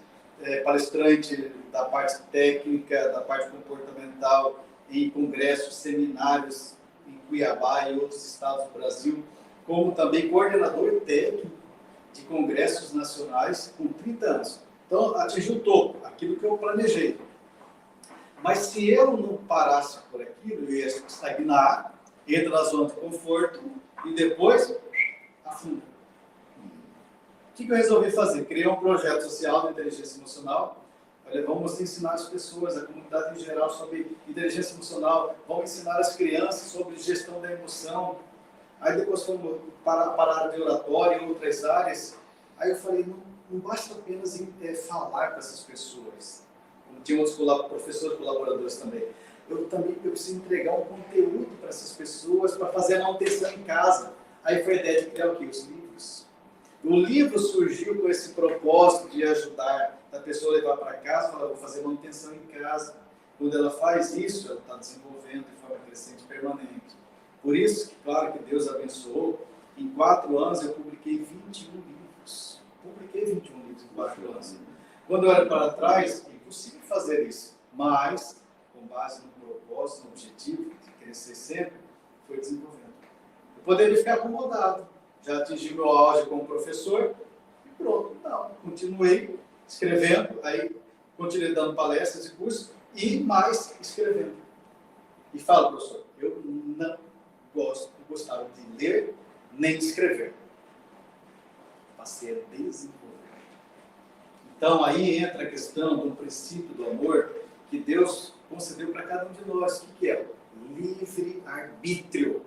[SPEAKER 2] da parte técnica, da parte comportamental, em congressos, seminários em Cuiabá e outros estados do Brasil, como também coordenador técnico de congressos nacionais com 30 anos. Então, atingi o topo, aquilo que eu planejei. Mas se eu não parasse por aquilo, eu ia estagnar, entra na zona de conforto e depois fundo. O que eu resolvi fazer? Criei um projeto social de inteligência emocional. Falei, vamos ensinar as pessoas, a comunidade em geral, sobre inteligência emocional. Vamos ensinar as crianças sobre gestão da emoção. Aí depois fomos para a área de oratório e outras áreas. Aí eu falei, não basta apenas falar com essas pessoas. Como tinha outros professores colaboradores também. Eu preciso entregar um conteúdo para essas pessoas, para fazer a manutenção em casa. Aí foi a ideia de criar o quê? Os livros. O livro surgiu com esse propósito de ajudar a pessoa a levar para casa, falar, vou fazer manutenção em casa. Quando ela faz isso, ela está desenvolvendo de forma crescente e permanente. Por isso, claro que Deus abençoou, em 4 anos eu publiquei 21 livros. Publiquei 21 livros em 4 anos. Quando eu olho para trás, é impossível fazer isso, mas com base no propósito, no objetivo de crescer sempre, foi desenvolvendo. Eu poderia ficar acomodado, já atingi meu auge como professor e pronto. Não, continuei escrevendo, aí continuei dando palestras e cursos e mais escrevendo. E falo, professor, eu não gostava de ler nem de escrever. Passei a desenvolver. Então aí entra a questão do princípio do amor que Deus concedeu para cada um de nós. O que é? Livre-arbítrio.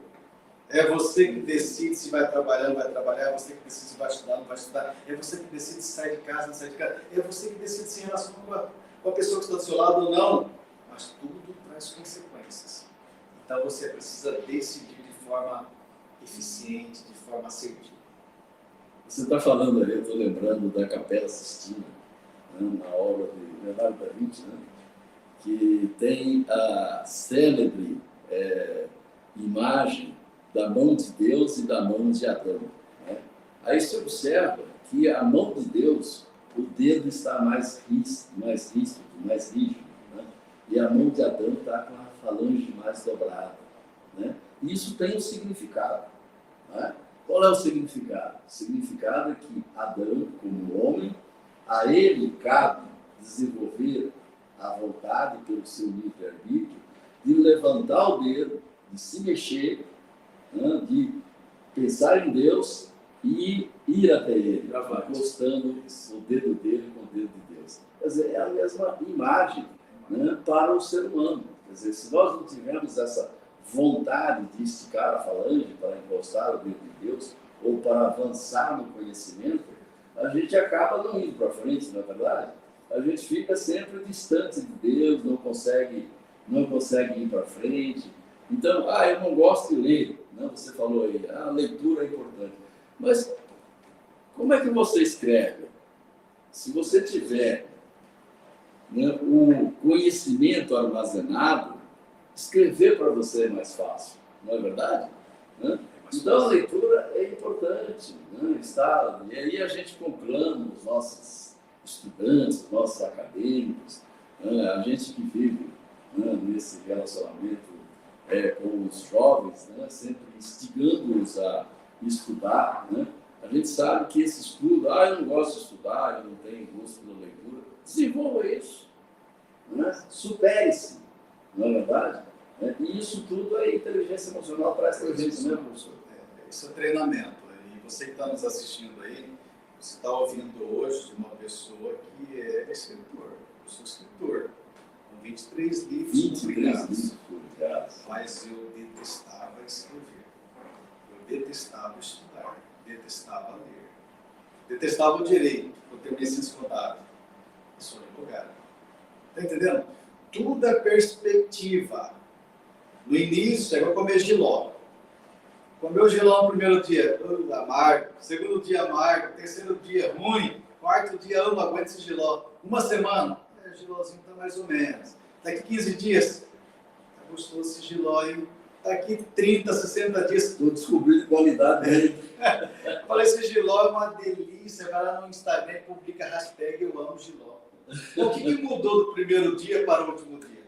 [SPEAKER 2] É você que decide se vai trabalhar ou não vai trabalhar, é você que decide se vai estudar ou não vai estudar, é você que decide se sai de casa ou não sai de casa, é você que decide se relaciona com a pessoa que está do seu lado ou não. Mas tudo traz consequências. Então você precisa decidir de forma eficiente, de forma assertiva.
[SPEAKER 1] Você está falando aí, eu estou lembrando da Capela Sistina, né, na obra de Leonardo da Vinci, né, que tem a célebre imagem da mão de Deus e da mão de Adão. Né? Aí se observa que a mão de Deus, o dedo está mais rígido, mais rígido, né? E a mão de Adão está com a falange mais dobrada. Né? E isso tem um significado. Né? Qual é o significado? O significado é que Adão, como homem, a ele cabe desenvolver a vontade pelo seu livre-arbítrio de levantar o dedo, de se mexer, né, de pensar em Deus e ir até Ele, encostando o dedo dele com o dedo de Deus. Quer dizer, é a mesma imagem, né, para o ser humano. Quer dizer, se nós não tivermos essa vontade de esticar a falange para encostar o dedo de Deus ou para avançar no conhecimento, a gente acaba não indo para frente, não é verdade? A gente fica sempre distante de Deus, não consegue ir para frente. Então, eu não gosto de ler, né? Você falou aí, a leitura é importante. Mas como é que você escreve? Se você tiver, né, o conhecimento armazenado, escrever para você é mais fácil, não é verdade? Né? Então, a leitura é importante. Né? E aí a gente conclama os nossos estudantes, os nossos acadêmicos, né? A gente que vive, né, nesse relacionamento com os jovens, né, sempre instigando-os a estudar, né? A gente sabe que esse estudo, eu não gosto de estudar, eu não tenho gosto pela leitura, desenvolva isso, né? Supere-se, não é verdade? E isso tudo é inteligência emocional para essa gente, né, professor?
[SPEAKER 2] Isso é treinamento. E você que está nos assistindo aí, você está ouvindo hoje de uma pessoa que é escritor. Eu sou escritor. 23 livros publicados. Mas eu detestava escrever. Eu detestava estudar. Detestava ler. Detestava o direito. Eu terminei ciência contábil. Eu sou advogado. Está entendendo? Tudo é perspectiva. No início, é igual comer giló. Comeu giló no primeiro dia, amargo. Segundo dia, amargo. Terceiro dia, ruim. Quarto dia, não aguento esse giló. Uma semana, o gilózinho está mais ou menos. Daqui 15 dias, está gostoso esse giló, hein? Daqui 30, 60 dias...
[SPEAKER 1] Estou descobrindo a qualidade dele.
[SPEAKER 2] Falei, esse giló é uma delícia. Vai lá no Instagram e publica a hashtag Eu Amo Giló. O que mudou do primeiro dia para o último dia?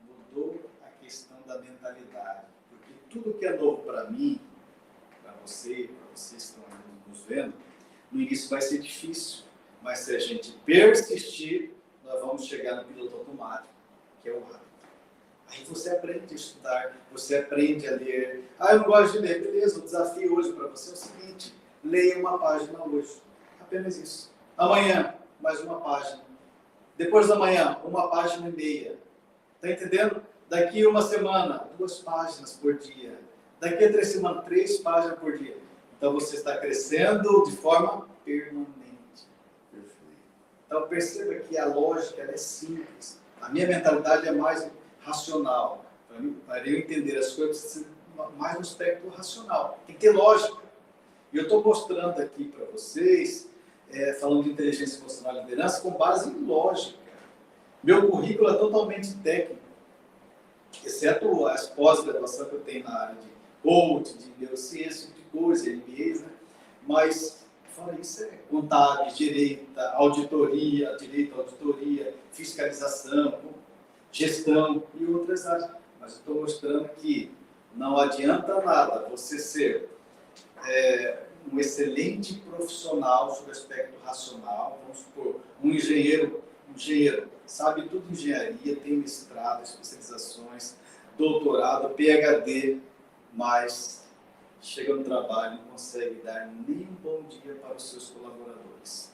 [SPEAKER 2] Mudou a questão da mentalidade. Porque tudo que é novo para mim, para vocês que estão nos vendo, no início vai ser difícil. Mas se a gente persistir, nós vamos chegar no piloto automático, que é o hábito. Aí você aprende a estudar, você aprende a ler. Eu não gosto de ler. Beleza, o desafio hoje para você é o seguinte: leia uma página hoje. Apenas isso. Amanhã, mais uma página. Depois da manhã, uma página e meia. Está entendendo? Daqui uma semana, 2 páginas por dia. Daqui a 3 semanas, 3 páginas por dia. Então você está crescendo de forma permanente. Então perceba que a lógica ela é simples. A minha mentalidade é mais racional. Para eu entender as coisas, mais no aspecto racional. Tem que ter lógica. E eu estou mostrando aqui para vocês, falando de inteligência emocional e liderança, com base em lógica. Meu currículo é totalmente técnico, exceto as pós-graduação que eu tenho na área de coaching, de neurociência, de coisa, MBAs, né? Mas, fora isso, é contábil, direito, auditoria, fiscalização, gestão e outras áreas. Mas eu estou mostrando que não adianta nada você ser um excelente profissional sobre o aspecto racional, vamos supor, um engenheiro sabe tudo de engenharia, tem mestrado, especializações, doutorado, PhD, mas chega no trabalho e não consegue dar nem um bom dia para os seus colaboradores.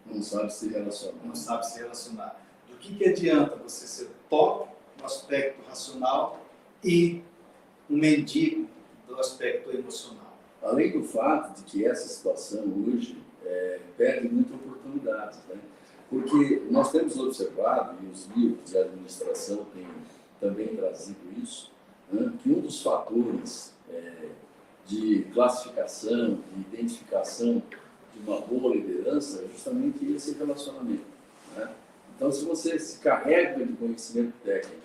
[SPEAKER 1] Não sabe se relacionar.
[SPEAKER 2] Não sabe se relacionar. Do que adianta você ser top no aspecto racional e um mendigo do aspecto emocional?
[SPEAKER 1] Além do fato de que essa situação hoje perde muitas oportunidades, né? Porque nós temos observado, e os livros de administração têm também trazido isso, né, que um dos fatores de classificação, de identificação de uma boa liderança é justamente esse relacionamento, né? Então, se você se carrega de conhecimento técnico,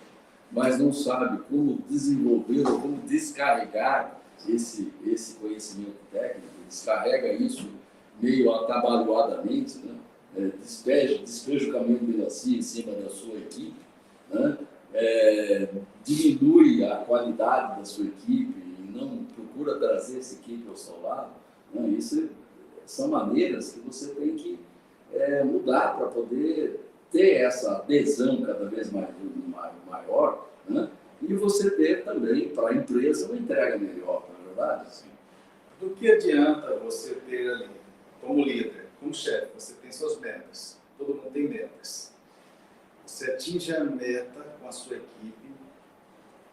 [SPEAKER 1] mas não sabe como desenvolver ou como descarregar esse conhecimento técnico, descarrega isso meio atabalhoadamente, né? Despeja o caminho de melancia em cima da sua equipe, né? Diminui a qualidade da sua equipe e não procura trazer essa equipe ao seu lado, né? Isso são maneiras que você tem que mudar para poder ter essa adesão cada vez maior, né? E você ter também para a empresa uma entrega melhor, não é verdade?
[SPEAKER 2] Sim. Do que adianta você ter ali, como líder, como chefe, você tem suas metas, todo mundo tem metas. Você atinge a meta com a sua equipe,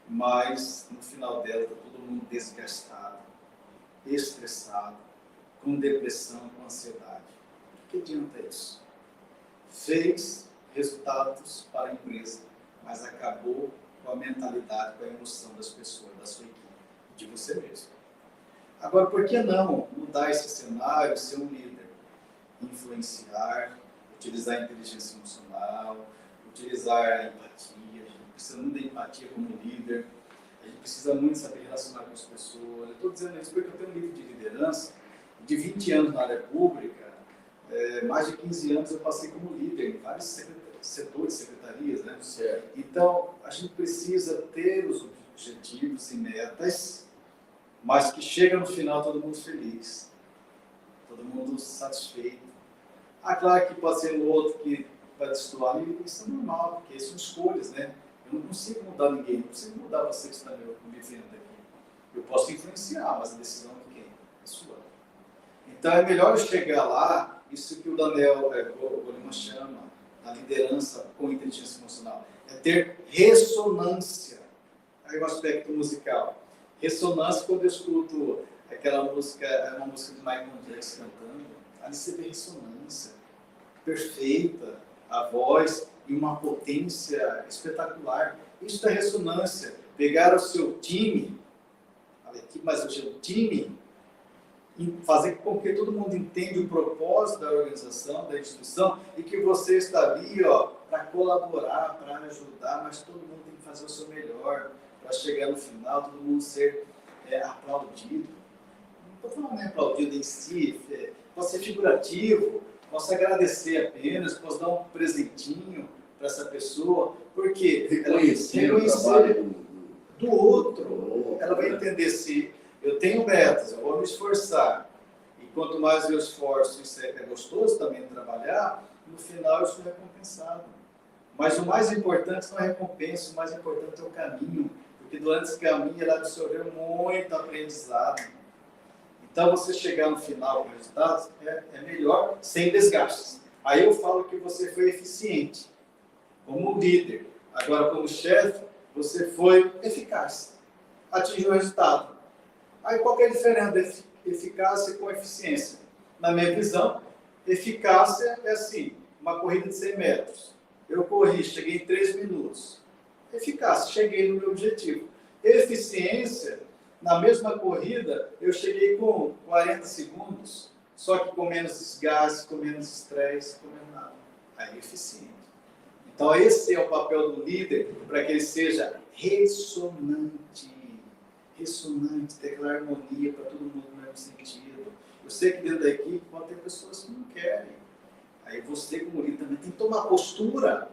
[SPEAKER 2] mas no final dela está todo mundo desgastado, estressado, com depressão, com ansiedade. Do que adianta isso? Fez resultados para a empresa, mas acabou com a mentalidade, com a emoção das pessoas, da sua equipe, de você mesmo. Agora, por que não mudar esse cenário, ser um líder? Influenciar, utilizar a inteligência emocional, utilizar a empatia. A gente precisa muito da empatia como líder, a gente precisa muito saber relacionar com as pessoas. Eu estou dizendo isso porque eu tenho um livro de liderança, de 20 anos na área pública, mais de 15 anos eu passei como líder em vários setores, secretarias, né?
[SPEAKER 1] Certo.
[SPEAKER 2] Então, a gente precisa ter os objetivos e metas, mas que chega no final todo mundo feliz, todo mundo satisfeito. Claro que pode ser um outro que vai destoar, e isso é normal, porque são escolhas, né? Eu não consigo mudar ninguém, não consigo mudar você que está me vendo aqui. Eu posso influenciar, mas a decisão é de quem? É sua. Então é melhor eu chegar lá, isso que o Daniel Goleman chama, a liderança com inteligência emocional, é ter ressonância. Aí o aspecto musical. Ressonância, quando eu escuto aquela música, é uma música de Michael Jackson cantando, ali você vê ressonância perfeita, a voz e uma potência espetacular. Isso é ressonância. Pegar o seu time, a equipe, mas o seu time, e fazer com que todo mundo entenda o propósito da organização, da instituição, e que você está ali para colaborar, para ajudar, mas todo mundo tem que fazer o seu melhor para chegar no final, todo mundo ser aplaudido. Não estou falando aplaudido em si, pode ser figurativo, posso agradecer apenas, posso dar um presentinho para essa pessoa, porque
[SPEAKER 1] reconhecer o trabalho
[SPEAKER 2] do outro, ela vai entender se eu tenho metas, eu vou me esforçar, e quanto mais eu esforço, isso é gostoso também trabalhar, no final eu sou recompensado. Mas o mais importante não é a recompensa, o mais importante é o caminho, porque durante esse caminho ela absorveu muito aprendizado. Então, você chegar no final com resultados é melhor sem desgastes. Aí eu falo que você foi eficiente como líder. Agora, como chefe, você foi eficaz. Atingiu o resultado. Aí, qual que é a diferença de eficácia com eficiência? Na minha visão, eficácia é assim, uma corrida de 100 metros. Eu corri, cheguei em 3 minutos. Eficácia, cheguei no meu objetivo. Eficiência, na mesma corrida, eu cheguei com 40 segundos, só que com menos desgaste, com menos estresse, com menos nada. Aí é eficiente. Então, esse é o papel do líder, para que ele seja ressonante. Ressonante, ter aquela harmonia para todo mundo no mesmo sentido. Eu sei que dentro da equipe pode ter pessoas que não querem. Aí você, como líder, também tem que tomar postura.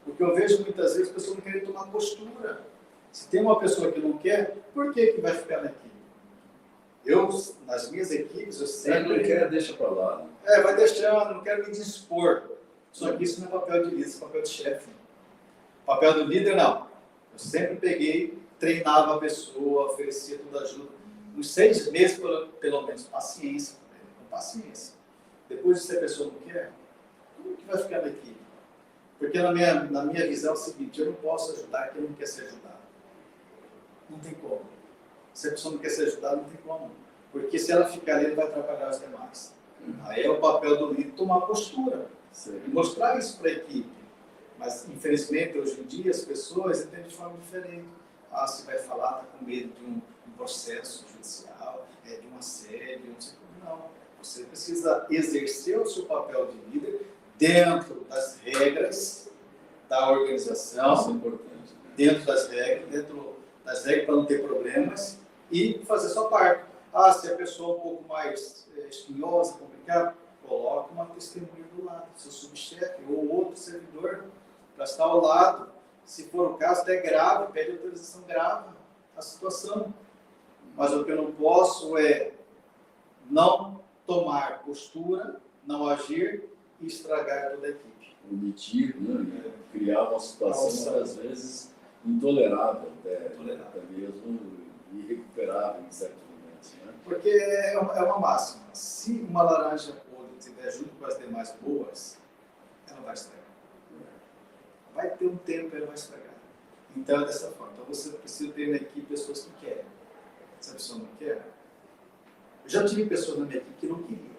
[SPEAKER 2] Porque eu vejo muitas vezes pessoas não querem tomar postura. Se tem uma pessoa que não quer, por que vai ficar na equipe? Eu, nas minhas equipes, eu sempre...
[SPEAKER 1] não quer, deixa para lá. Né?
[SPEAKER 2] Vai deixando, não quero me dispor. Só que isso não é papel de líder, isso é papel de chefe. O papel do líder, não. Eu sempre peguei, treinava a pessoa, oferecia toda ajuda. Uns 6 meses, pelo menos, paciência. Com paciência. Depois de se a pessoa não quer, como que vai ficar na equipe? Porque na minha visão é o seguinte, eu não posso ajudar quem não quer ser ajudado. Não tem como. Se a pessoa não quer ser ajudada, não tem como. Porque se ela ficar ali, ela vai atrapalhar os demais. Aí é o papel do líder tomar postura. E mostrar isso para a equipe. Mas, infelizmente, hoje em dia, as pessoas entendem de forma diferente. Se vai falar, está com medo de um processo judicial, de um assédio, não sei como. Não. Você precisa exercer o seu papel de líder dentro das regras da organização.
[SPEAKER 1] Isso é importante.
[SPEAKER 2] Dentro das regras para não ter problemas e fazer sua parte. Se a pessoa é um pouco mais espinhosa, complicada, coloca uma testemunha do lado, seu subchefe ou outro servidor, para estar ao lado. Se for o caso, até grave, pede autorização, grava a situação. Mas o que eu não posso é não tomar postura, não agir e estragar toda a equipe.
[SPEAKER 1] Omitir, né? Criar uma situação, às vezes, intolerável, até mesmo irrecuperável em certos momentos. Né?
[SPEAKER 2] Porque é uma máxima. Se uma laranja podre estiver junto com as demais boas, ela vai estragar. Vai ter um tempo e ela vai estragar. Então é dessa forma. Então você precisa ter na equipe pessoas que querem. Se a pessoa não quer... Eu já tive pessoas na minha equipe que não queriam.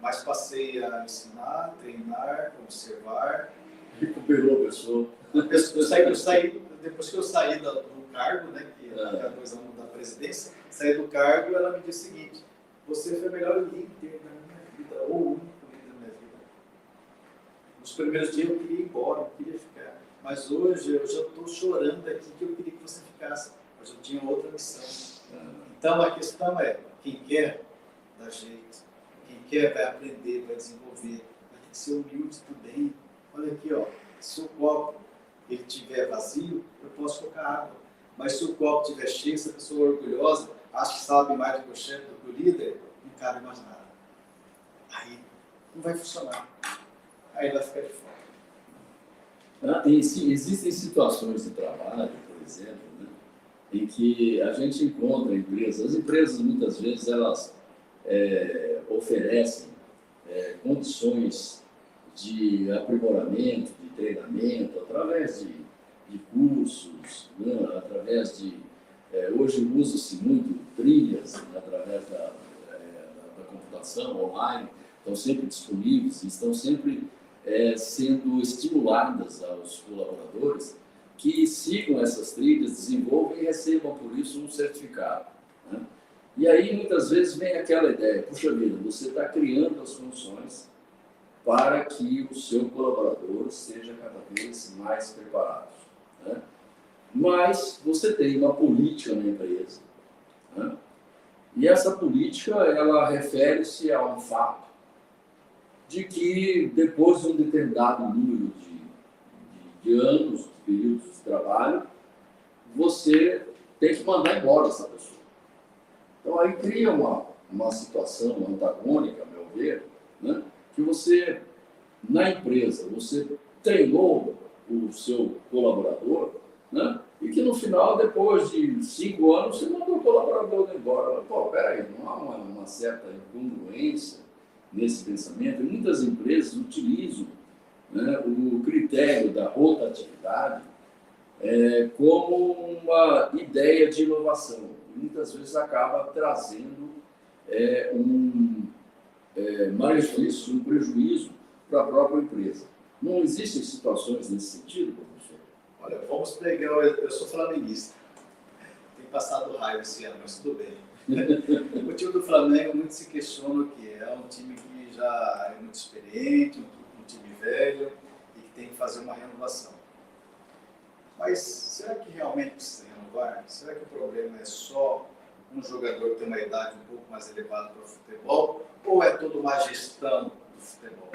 [SPEAKER 2] Mas passei a ensinar, treinar, observar.
[SPEAKER 1] Recuperou a pessoa.
[SPEAKER 2] Depois que eu saí do cargo, né, que era 2 anos da presidência, saí do cargo, ela me disse o seguinte: você foi o melhor líder da minha vida, ou o único líder da minha vida. Nos primeiros dias eu queria ir embora, eu queria ficar. Mas hoje eu já estou chorando aqui que eu queria que você ficasse. Mas eu tinha outra missão. Então a questão é, quem quer, dá jeito. Quem quer vai aprender, vai desenvolver. Vai ter que ser humilde também. Olha aqui, se o copo ele estiver vazio, eu posso colocar água. Mas se o copo estiver cheio, se a pessoa é orgulhosa, acha que sabe mais do que o chefe, do que o líder, não cabe mais nada. Aí não vai funcionar. Aí vai ficar de fora.
[SPEAKER 1] Existem situações de trabalho, por exemplo, né, em que a gente encontra empresas. As empresas, muitas vezes, elas oferecem condições de aprimoramento, de treinamento, através de cursos, né? Através de... hoje usa-se muito trilhas, né? Através da computação online, estão sempre disponíveis, estão sempre sendo estimuladas aos colaboradores que sigam essas trilhas, desenvolvam e recebam por isso um certificado. Né? E aí, muitas vezes, vem aquela ideia: puxa vida, você está criando as condições para que o seu colaborador seja cada vez mais preparado. Né? Mas você tem uma política na empresa, né? E essa política, ela refere-se a um fato de que depois de um determinado número de anos, de períodos de trabalho, você tem que mandar embora essa pessoa. Então aí cria uma situação antagônica, a meu ver, né? Que você, na empresa, você treinou o seu colaborador né? E que no final, depois de 5 anos, você mandou o colaborador embora. Pô, peraí, não há uma certa incongruência nesse pensamento. E muitas empresas utilizam, né, o critério da rotatividade como uma ideia de inovação. E muitas vezes acaba trazendo um malefício, um prejuízo para a própria empresa. Não existem situações nesse sentido, professor?
[SPEAKER 2] Olha, vamos pegar, eu sou flamenguista, tenho passado raiva esse ano, mas tudo bem. O time do Flamengo, muito se questiona o que é um time que já é muito experiente, um time velho e que tem que fazer uma renovação. Mas será que realmente precisa renovar? Será que o problema é só um jogador que tem uma idade um pouco mais elevada para o futebol? Ou é toda uma gestão do futebol?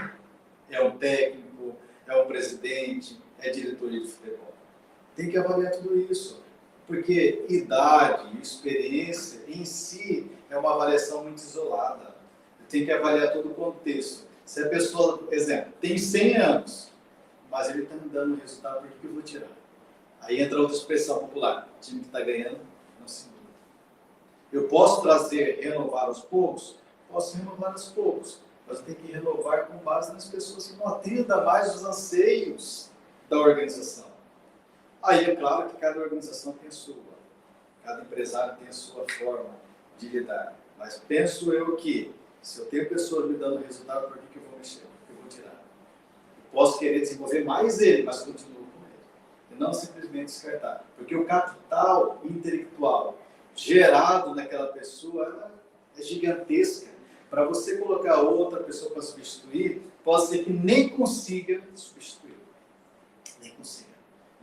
[SPEAKER 2] É um técnico, é um presidente, é diretoria de futebol? Tem que avaliar tudo isso. Porque idade e experiência em si é uma avaliação muito isolada. Tem que avaliar todo o contexto. Se a pessoa, por exemplo, tem 100 anos, mas ele está me dando resultado, por que eu vou tirar? Aí entra outra expressão popular. O time que está ganhando, não se muda. Eu posso renovar aos poucos? Posso renovar aos poucos. Mas eu tenho que renovar com base nas pessoas que não atendam mais os anseios da organização. Aí é claro que cada organização tem a sua. Cada empresário tem a sua forma de lidar. Mas penso eu que, se eu tenho pessoas me dando resultado, por que eu vou mexer? Por que eu vou tirar? Eu posso querer desenvolver mais ele, mas continuo com ele. E não simplesmente descartar. Porque o capital intelectual gerado naquela pessoa é gigantesca. Para você colocar outra pessoa para substituir, pode ser que nem consiga substituir. Nem consiga.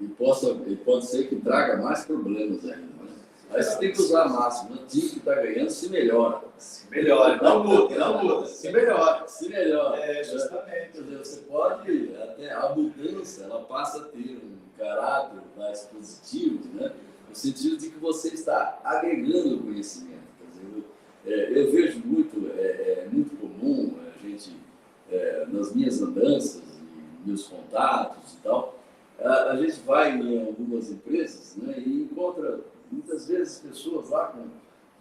[SPEAKER 1] E pode ser que traga mais problemas ainda. Né? Aí você tem que usar a máxima. O time que está ganhando se melhora.
[SPEAKER 2] Se melhora. Não muda. Se melhora.
[SPEAKER 1] Se melhora.
[SPEAKER 2] Justamente.
[SPEAKER 1] Quer dizer, você pode, até a mudança, ela passa a ter um caráter mais positivo, né? No sentido de que você está agregando conhecimento. Quer dizer, eu vejo muito, muito comum a gente, nas minhas andanças, meus contatos e tal, a gente vai em algumas empresas, né, e encontra muitas vezes pessoas lá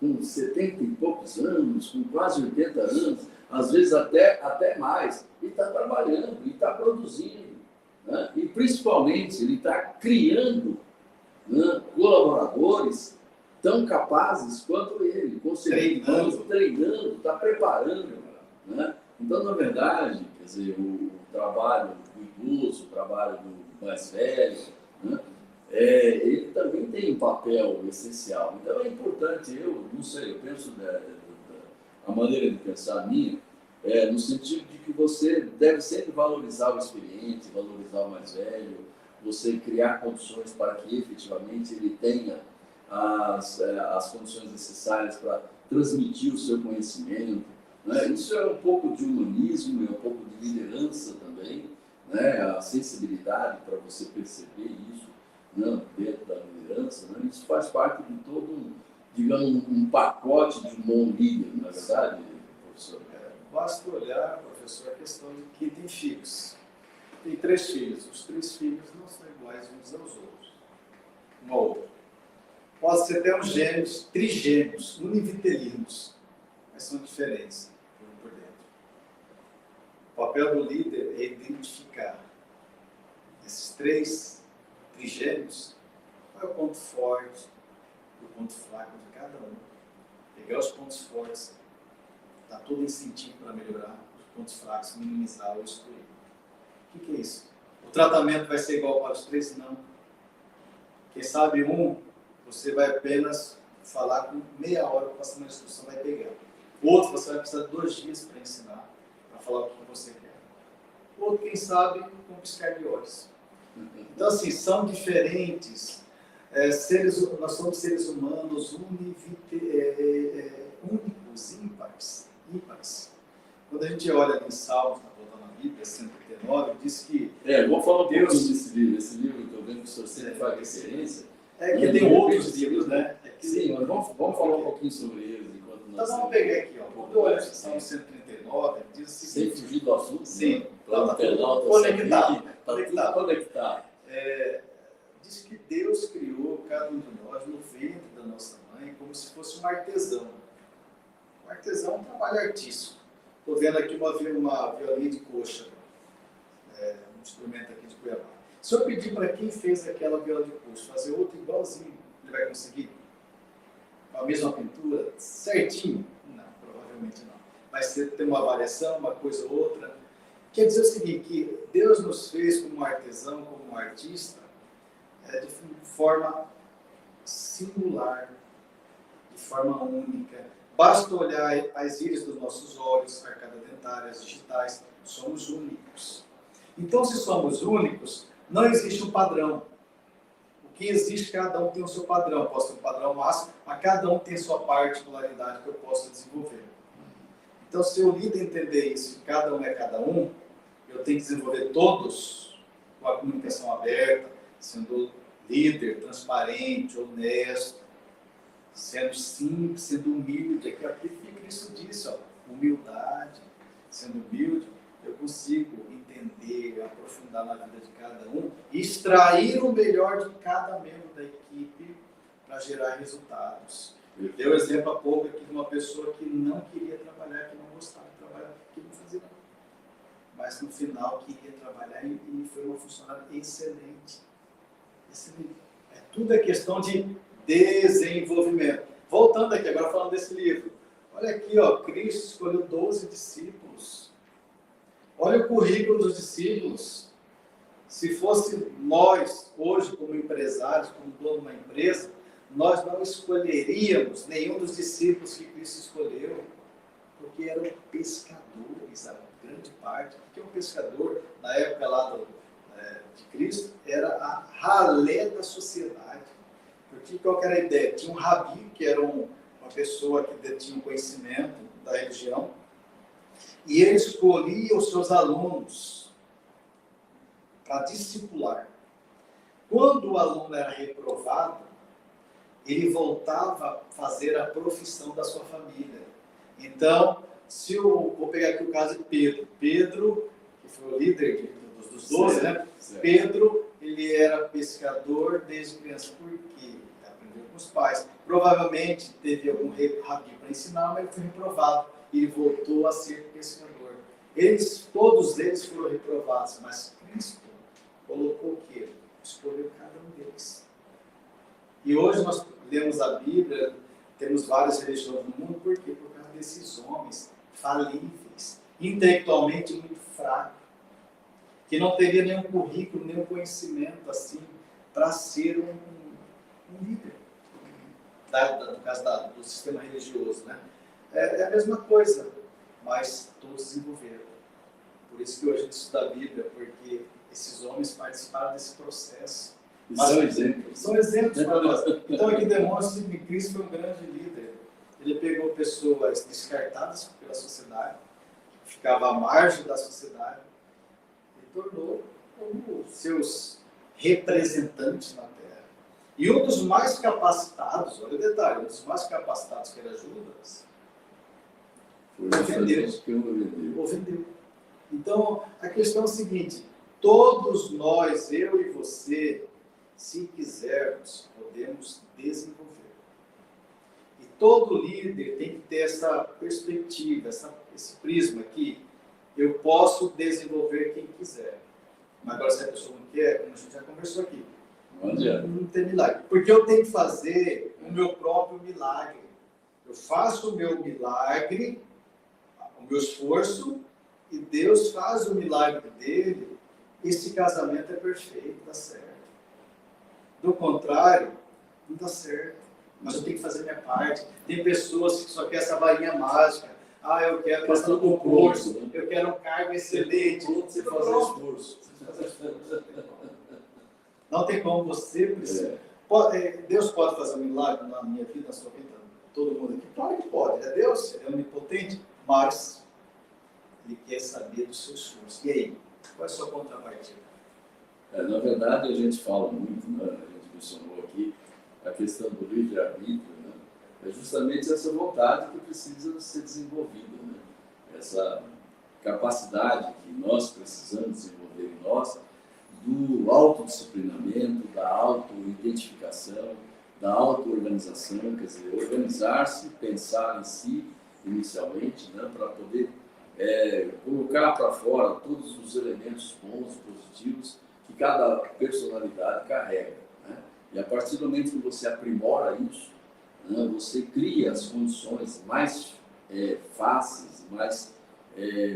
[SPEAKER 1] com 70 e poucos anos, com quase 80 anos, às vezes até mais, e está trabalhando, e está produzindo, né, e principalmente ele está criando, né, colaboradores tão capazes quanto ele, treinando, está preparando. Né? Então, na verdade, quer dizer, o trabalho do idoso, o trabalho do mais velho, né? Ele também tem um papel essencial. Então, é importante, eu não sei, eu penso, a maneira de pensar minha, no sentido de que você deve sempre valorizar o experiente, valorizar o mais velho, você criar condições para que efetivamente ele tenha as condições necessárias para transmitir o seu conhecimento. Né? Isso é um pouco de humanismo, é um pouco de liderança também, né? A sensibilidade para você perceber isso, né? Dentro da liderança. Né? Isso faz parte de todo, digamos, um pacote de um bom líder, na verdade, professor?
[SPEAKER 2] Basta olhar, professor, a questão de quem tem filhos. Tem 3 filhos. Os 3 filhos não são iguais uns aos outros. Um ao outro. Pode ser até uns gêmeos, trigêmeos, univitelinos, mas são diferentes por dentro. O papel do líder é identificar esses 3 trigêmeos, qual é o ponto forte e o ponto fraco de cada um. Pegar os pontos fortes, dar todo incentivo para melhorar, os pontos fracos, minimizar ou excluir. O que é isso? O tratamento vai ser igual para os 3? Não. Quem sabe você vai apenas falar com meia hora, passar uma instrução, vai pegar. Outro, você vai precisar de 2 dias para ensinar, para falar o que você quer. Outro, quem sabe, com um piscar de olhos. Então, assim, são diferentes. Nós somos seres humanos únicos, ímpares. Quando a gente olha em Salmos, na Bíblia, 139, diz que...
[SPEAKER 1] Vamos falar um pouquinho desse livro. Esse livro que eu venho que o senhor sempre faz referência.
[SPEAKER 2] Que tem outros livros, né?
[SPEAKER 1] Sim, mas vamos falar um pouquinho sobre eles enquanto nós...
[SPEAKER 2] Então vamos pegar aqui, ó. Quando eu olho para Salmo 139, diz o seguinte...
[SPEAKER 1] Sem fugir do assunto?
[SPEAKER 2] Sim.
[SPEAKER 1] Para o internauta,
[SPEAKER 2] conectado.
[SPEAKER 1] Está tudo conectado.
[SPEAKER 2] diz que Deus criou cada um de nós no ventre da nossa mãe como se fosse um artesão. Um artesão é um trabalho artístico. Estou vendo aqui uma violinha de coxa, um instrumento aqui de Cuiabá. Se eu pedir para quem fez aquela viola de coxa fazer outro igualzinho, ele vai conseguir? Com a mesma pintura, certinho? Não, provavelmente não. Vai ter uma variação, uma coisa ou outra. Quer dizer o seguinte, que Deus nos fez como artesão, como artista, de forma singular, de forma única. Basta olhar as íris dos nossos olhos, a arcada dentária, as digitais, somos únicos. Então, se somos únicos, não existe um padrão. O que existe, cada um tem o seu padrão. Eu posso ter um padrão máximo, mas cada um tem a sua particularidade que eu posso desenvolver. Então, se eu lido entender isso, cada um é cada um, eu tenho que desenvolver todos com a comunicação aberta, sendo líder, transparente, honesto, sendo simples, sendo humilde. Aqui Cristo disse, humildade. Sendo humilde, eu consigo entender, aprofundar na vida de cada um, e extrair o melhor de cada membro da equipe para gerar resultados. Eu dei o exemplo há pouco aqui de uma pessoa que não queria trabalhar, que não gostava de trabalhar, que não fazia nada. Mas no final queria trabalhar e foi uma funcionária excelente. Excelente. Tudo é questão de desenvolvimento. Voltando aqui, agora falando desse livro. Olha aqui, Cristo escolheu 12 discípulos. Olha o currículo dos discípulos. Se fosse nós, hoje, como empresários, como dono de uma empresa, nós não escolheríamos nenhum dos discípulos que Cristo escolheu, porque eram pescadores, a grande parte. Porque o pescador, na época lá de Cristo, era a ralé da sociedade. Porque qual que era a ideia? Tinha um rabi, que era uma pessoa que detinha um conhecimento da religião, e ele escolhia os seus alunos para discipular. Quando o aluno era reprovado, ele voltava a fazer a profissão da sua família. Então, vou pegar aqui o caso de Pedro. Pedro, que foi o líder dos 12, né? Certo. Pedro, ele era pescador desde criança. Por quê? Aprendeu com os pais. Provavelmente teve algum rabi para ensinar, mas ele foi reprovado. E ele voltou a ser pescador. Todos eles foram reprovados, mas Cristo colocou o quê? Escolheu cada um deles. E hoje nós lemos a Bíblia, temos várias religiões no mundo, por quê? Por causa desses homens falíveis, intelectualmente muito fracos, que não teria nenhum currículo, nenhum conhecimento assim, para ser um líder, no caso do sistema religioso, né? É a mesma coisa, mas todos desenvolveram. Por isso que hoje a gente estuda a Bíblia, porque esses homens participaram desse processo. Mas
[SPEAKER 1] são exemplos.
[SPEAKER 2] São exemplos para nós. Então aqui demonstra que Cristo foi um grande líder. Ele pegou pessoas descartadas pela sociedade, que ficavam à margem da sociedade, e tornou como seus representantes na Terra. E um dos mais capacitados, olha o detalhe, um dos mais capacitados, que era Judas, o vendeu. Então, a questão é a seguinte, todos nós, eu e você, se quisermos, podemos desenvolver. E todo líder tem que ter essa perspectiva, esse prisma aqui. Eu posso desenvolver quem quiser. Mas agora, se a pessoa não quer, como a gente já conversou aqui, não tem milagre. Porque eu tenho que fazer o meu próprio milagre. Eu faço o meu milagre, o meu esforço, e Deus faz o milagre dele. Esse casamento é perfeito, dá certo. Do contrário, não dá certo. Mas eu tenho que fazer minha parte. Tem pessoas que só querem essa varinha mágica. Eu quero passar no concurso, eu quero um cargo excelente.
[SPEAKER 1] Você fazer esforço.
[SPEAKER 2] Não tem como você precisa. Deus pode fazer um milagre na minha vida, na sua vida, todo mundo aqui? Claro que pode. É Deus, é onipotente, mas Ele quer saber do seu esforço. E aí? Qual é a sua contrapartida?
[SPEAKER 1] Na verdade, a gente fala muito, né? A gente mencionou aqui a questão do livre-arbítrio, né? É justamente essa vontade que precisa ser desenvolvida, né? Essa capacidade que nós precisamos desenvolver em nós do autodisciplinamento, da auto-identificação, da auto-organização, quer dizer, organizar-se, pensar em si inicialmente, né, para poder colocar para fora todos os elementos bons, positivos que cada personalidade carrega. Né? E a partir do momento que você aprimora isso, né, você cria as condições mais fáceis, mais,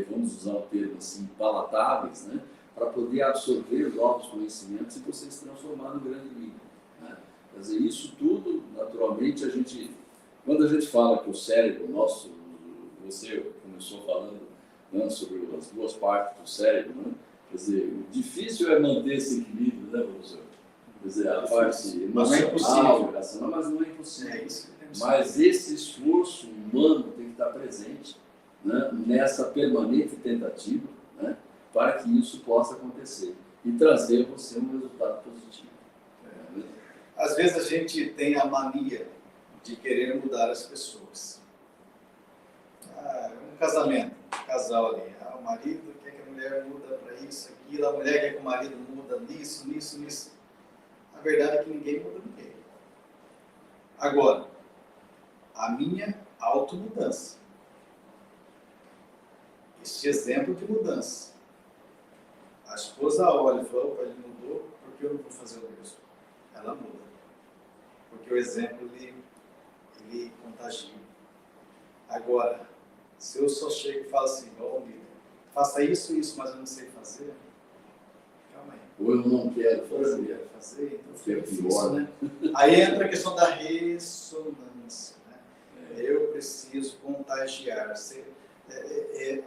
[SPEAKER 1] vamos usar o termo assim, palatáveis, né, para poder absorver novos conhecimentos e você se transformar no grande líder. Né? Quer dizer, isso tudo, naturalmente, quando a gente fala que o cérebro nosso, você começou falando, né, sobre as duas partes do cérebro, né? Quer dizer, o difícil é manter esse equilíbrio, né, professor? Quer dizer, a parte emocional, racional, mas não é impossível. Mas esse esforço humano tem que estar presente, né, nessa permanente tentativa, né, para que isso possa acontecer e trazer você um resultado positivo.
[SPEAKER 2] Às vezes a gente tem a mania de querer mudar as pessoas. Um casamento, um casal ali, o marido quer que a mulher muda para isso, aquilo, a mulher quer que o marido muda nisso, nisso, nisso. A verdade é que ninguém muda ninguém. Agora, a minha automudança. Este exemplo de mudança. A esposa olha e fala, ele mudou, por que eu não vou fazer o mesmo? Ela muda. Porque o exemplo, ele contagia. Agora, se eu só chego e falo assim, ó, líder, faça isso, mas eu não sei fazer, calma aí.
[SPEAKER 1] Ou eu não quero
[SPEAKER 2] fazer, então fica difícil, né? Aí entra a questão da ressonância. Né? Eu preciso contagiar,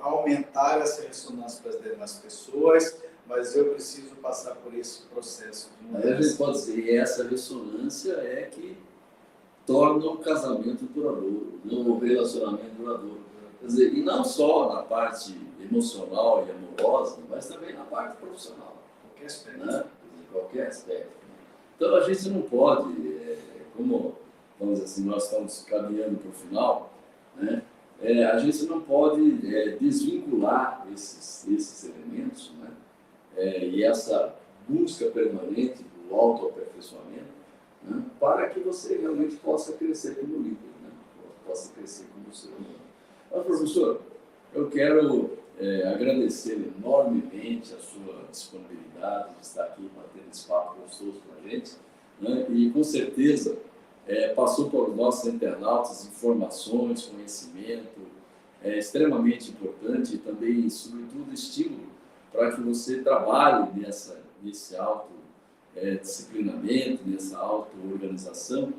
[SPEAKER 2] aumentar essa ressonância para as demais pessoas, mas eu preciso passar por esse processo de mudança.
[SPEAKER 1] Aí a gente pode dizer, essa ressonância é que torna o casamento duradouro, o relacionamento duradouro. Quer dizer, e não só na parte emocional e amorosa, mas também na parte profissional.
[SPEAKER 2] Qualquer aspecto.
[SPEAKER 1] Né? Qualquer aspecto. Então a gente não pode, como, vamos dizer assim, nós estamos caminhando para o final, né? A gente não pode desvincular esses elementos, né? E essa busca permanente do autoaperfeiçoamento, né? Para que você realmente possa crescer como líder, né? Possa crescer como ser humano. Mas, professor, eu quero agradecer enormemente a sua disponibilidade de estar aqui batendo esse papo gostoso com a gente, né? E com certeza passou para os nossos internautas informações, conhecimento, extremamente importante e também, sobretudo, estímulo para que você trabalhe nesse autodisciplinamento, nessa auto-organização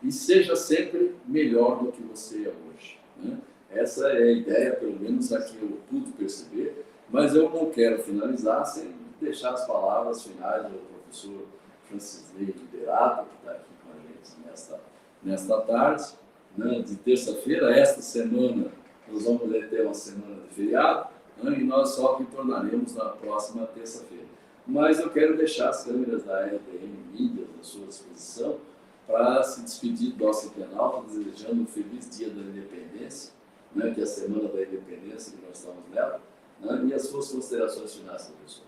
[SPEAKER 1] e seja sempre melhor do que você é hoje. Né? Essa é a ideia, pelo menos a que eu pude perceber, mas eu não quero finalizar sem deixar as palavras finais do professor Francisley Liberato, que está aqui com a gente nesta tarde, né, de terça-feira. Esta semana nós vamos ter uma semana de feriado, né, e nós só retornaremos na próxima terça-feira. Mas eu quero deixar as câmeras da RDM Mídia à sua disposição para se despedir do nosso internauta, desejando um feliz dia da independência, né, que é a semana da independência que nós estamos nela, né, e as suas considerações finais, professor.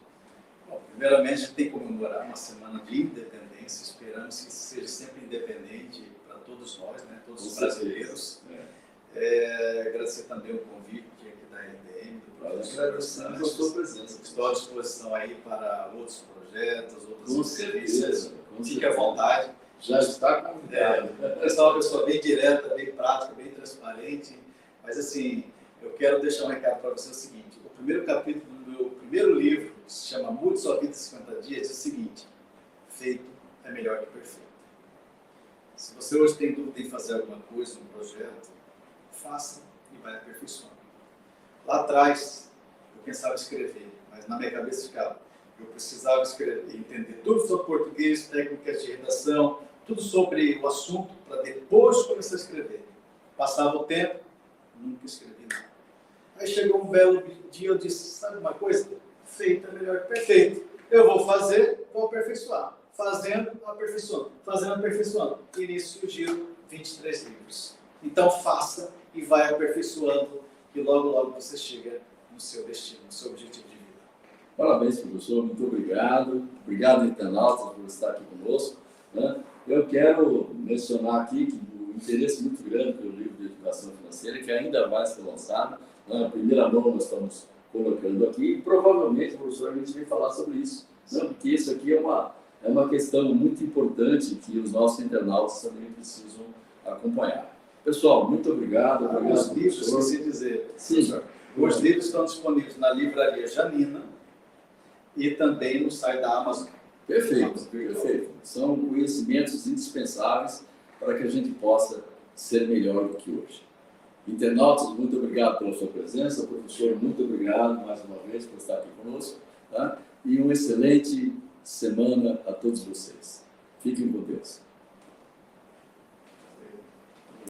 [SPEAKER 2] Bom, primeiramente, a gente tem que comemorar uma semana de independência, esperamos que seja sempre independente para todos nós, né, todos os brasileiros. Agradecer também o convite aqui da RDM, do professor Santos. Estou à disposição aí para outros projetos, outras experiências. Fique à vontade.
[SPEAKER 1] Já está convidado.
[SPEAKER 2] Eu sou uma pessoa bem direta, bem prática, bem transparente, mas assim, eu quero deixar um recado para você o seguinte: o primeiro capítulo do meu primeiro livro, que se chama Mude Sua Vida em 50 Dias, diz o seguinte: feito é melhor que perfeito. Se você hoje tem dúvida em fazer alguma coisa, um projeto, faça e vai aperfeiçoando. Lá atrás, eu pensava escrever, mas na minha cabeça ficava, eu precisava escrever, entender tudo sobre português, técnicas de redação, tudo sobre o assunto, para depois começar a escrever. Passava o tempo, nunca escrevi nada. Aí chegou um belo dia, eu disse, sabe uma coisa? Feito é melhor que perfeito. Eu vou fazer, vou aperfeiçoar. Fazendo, aperfeiçoando. Fazendo, aperfeiçoando. E nisso surgiram 23 livros. Então faça e vai aperfeiçoando, que logo, logo você chega no seu destino, no seu objetivo de vida.
[SPEAKER 1] Parabéns, professor, muito obrigado. Obrigado, internautas, por estar aqui conosco, né? Eu quero mencionar aqui que o interesse muito grande pelo livro de educação financeira, que ainda vai ser lançado, né? A primeira mão nós estamos colocando aqui, e provavelmente, professor, a gente vai falar sobre isso, né? Porque isso aqui é uma questão muito importante que os nossos internautas também precisam acompanhar. Pessoal, muito obrigado.
[SPEAKER 2] Os livros, esqueci de dizer.
[SPEAKER 1] Sim.
[SPEAKER 2] Os livros estão disponíveis na livraria Janina e também no site da Amazon.
[SPEAKER 1] Perfeito, perfeito. São conhecimentos indispensáveis para que a gente possa ser melhor do que hoje. Internautas, muito obrigado pela sua presença. Professor, muito obrigado mais uma vez por estar aqui conosco. Tá? E uma excelente semana a todos vocês. Fiquem com Deus.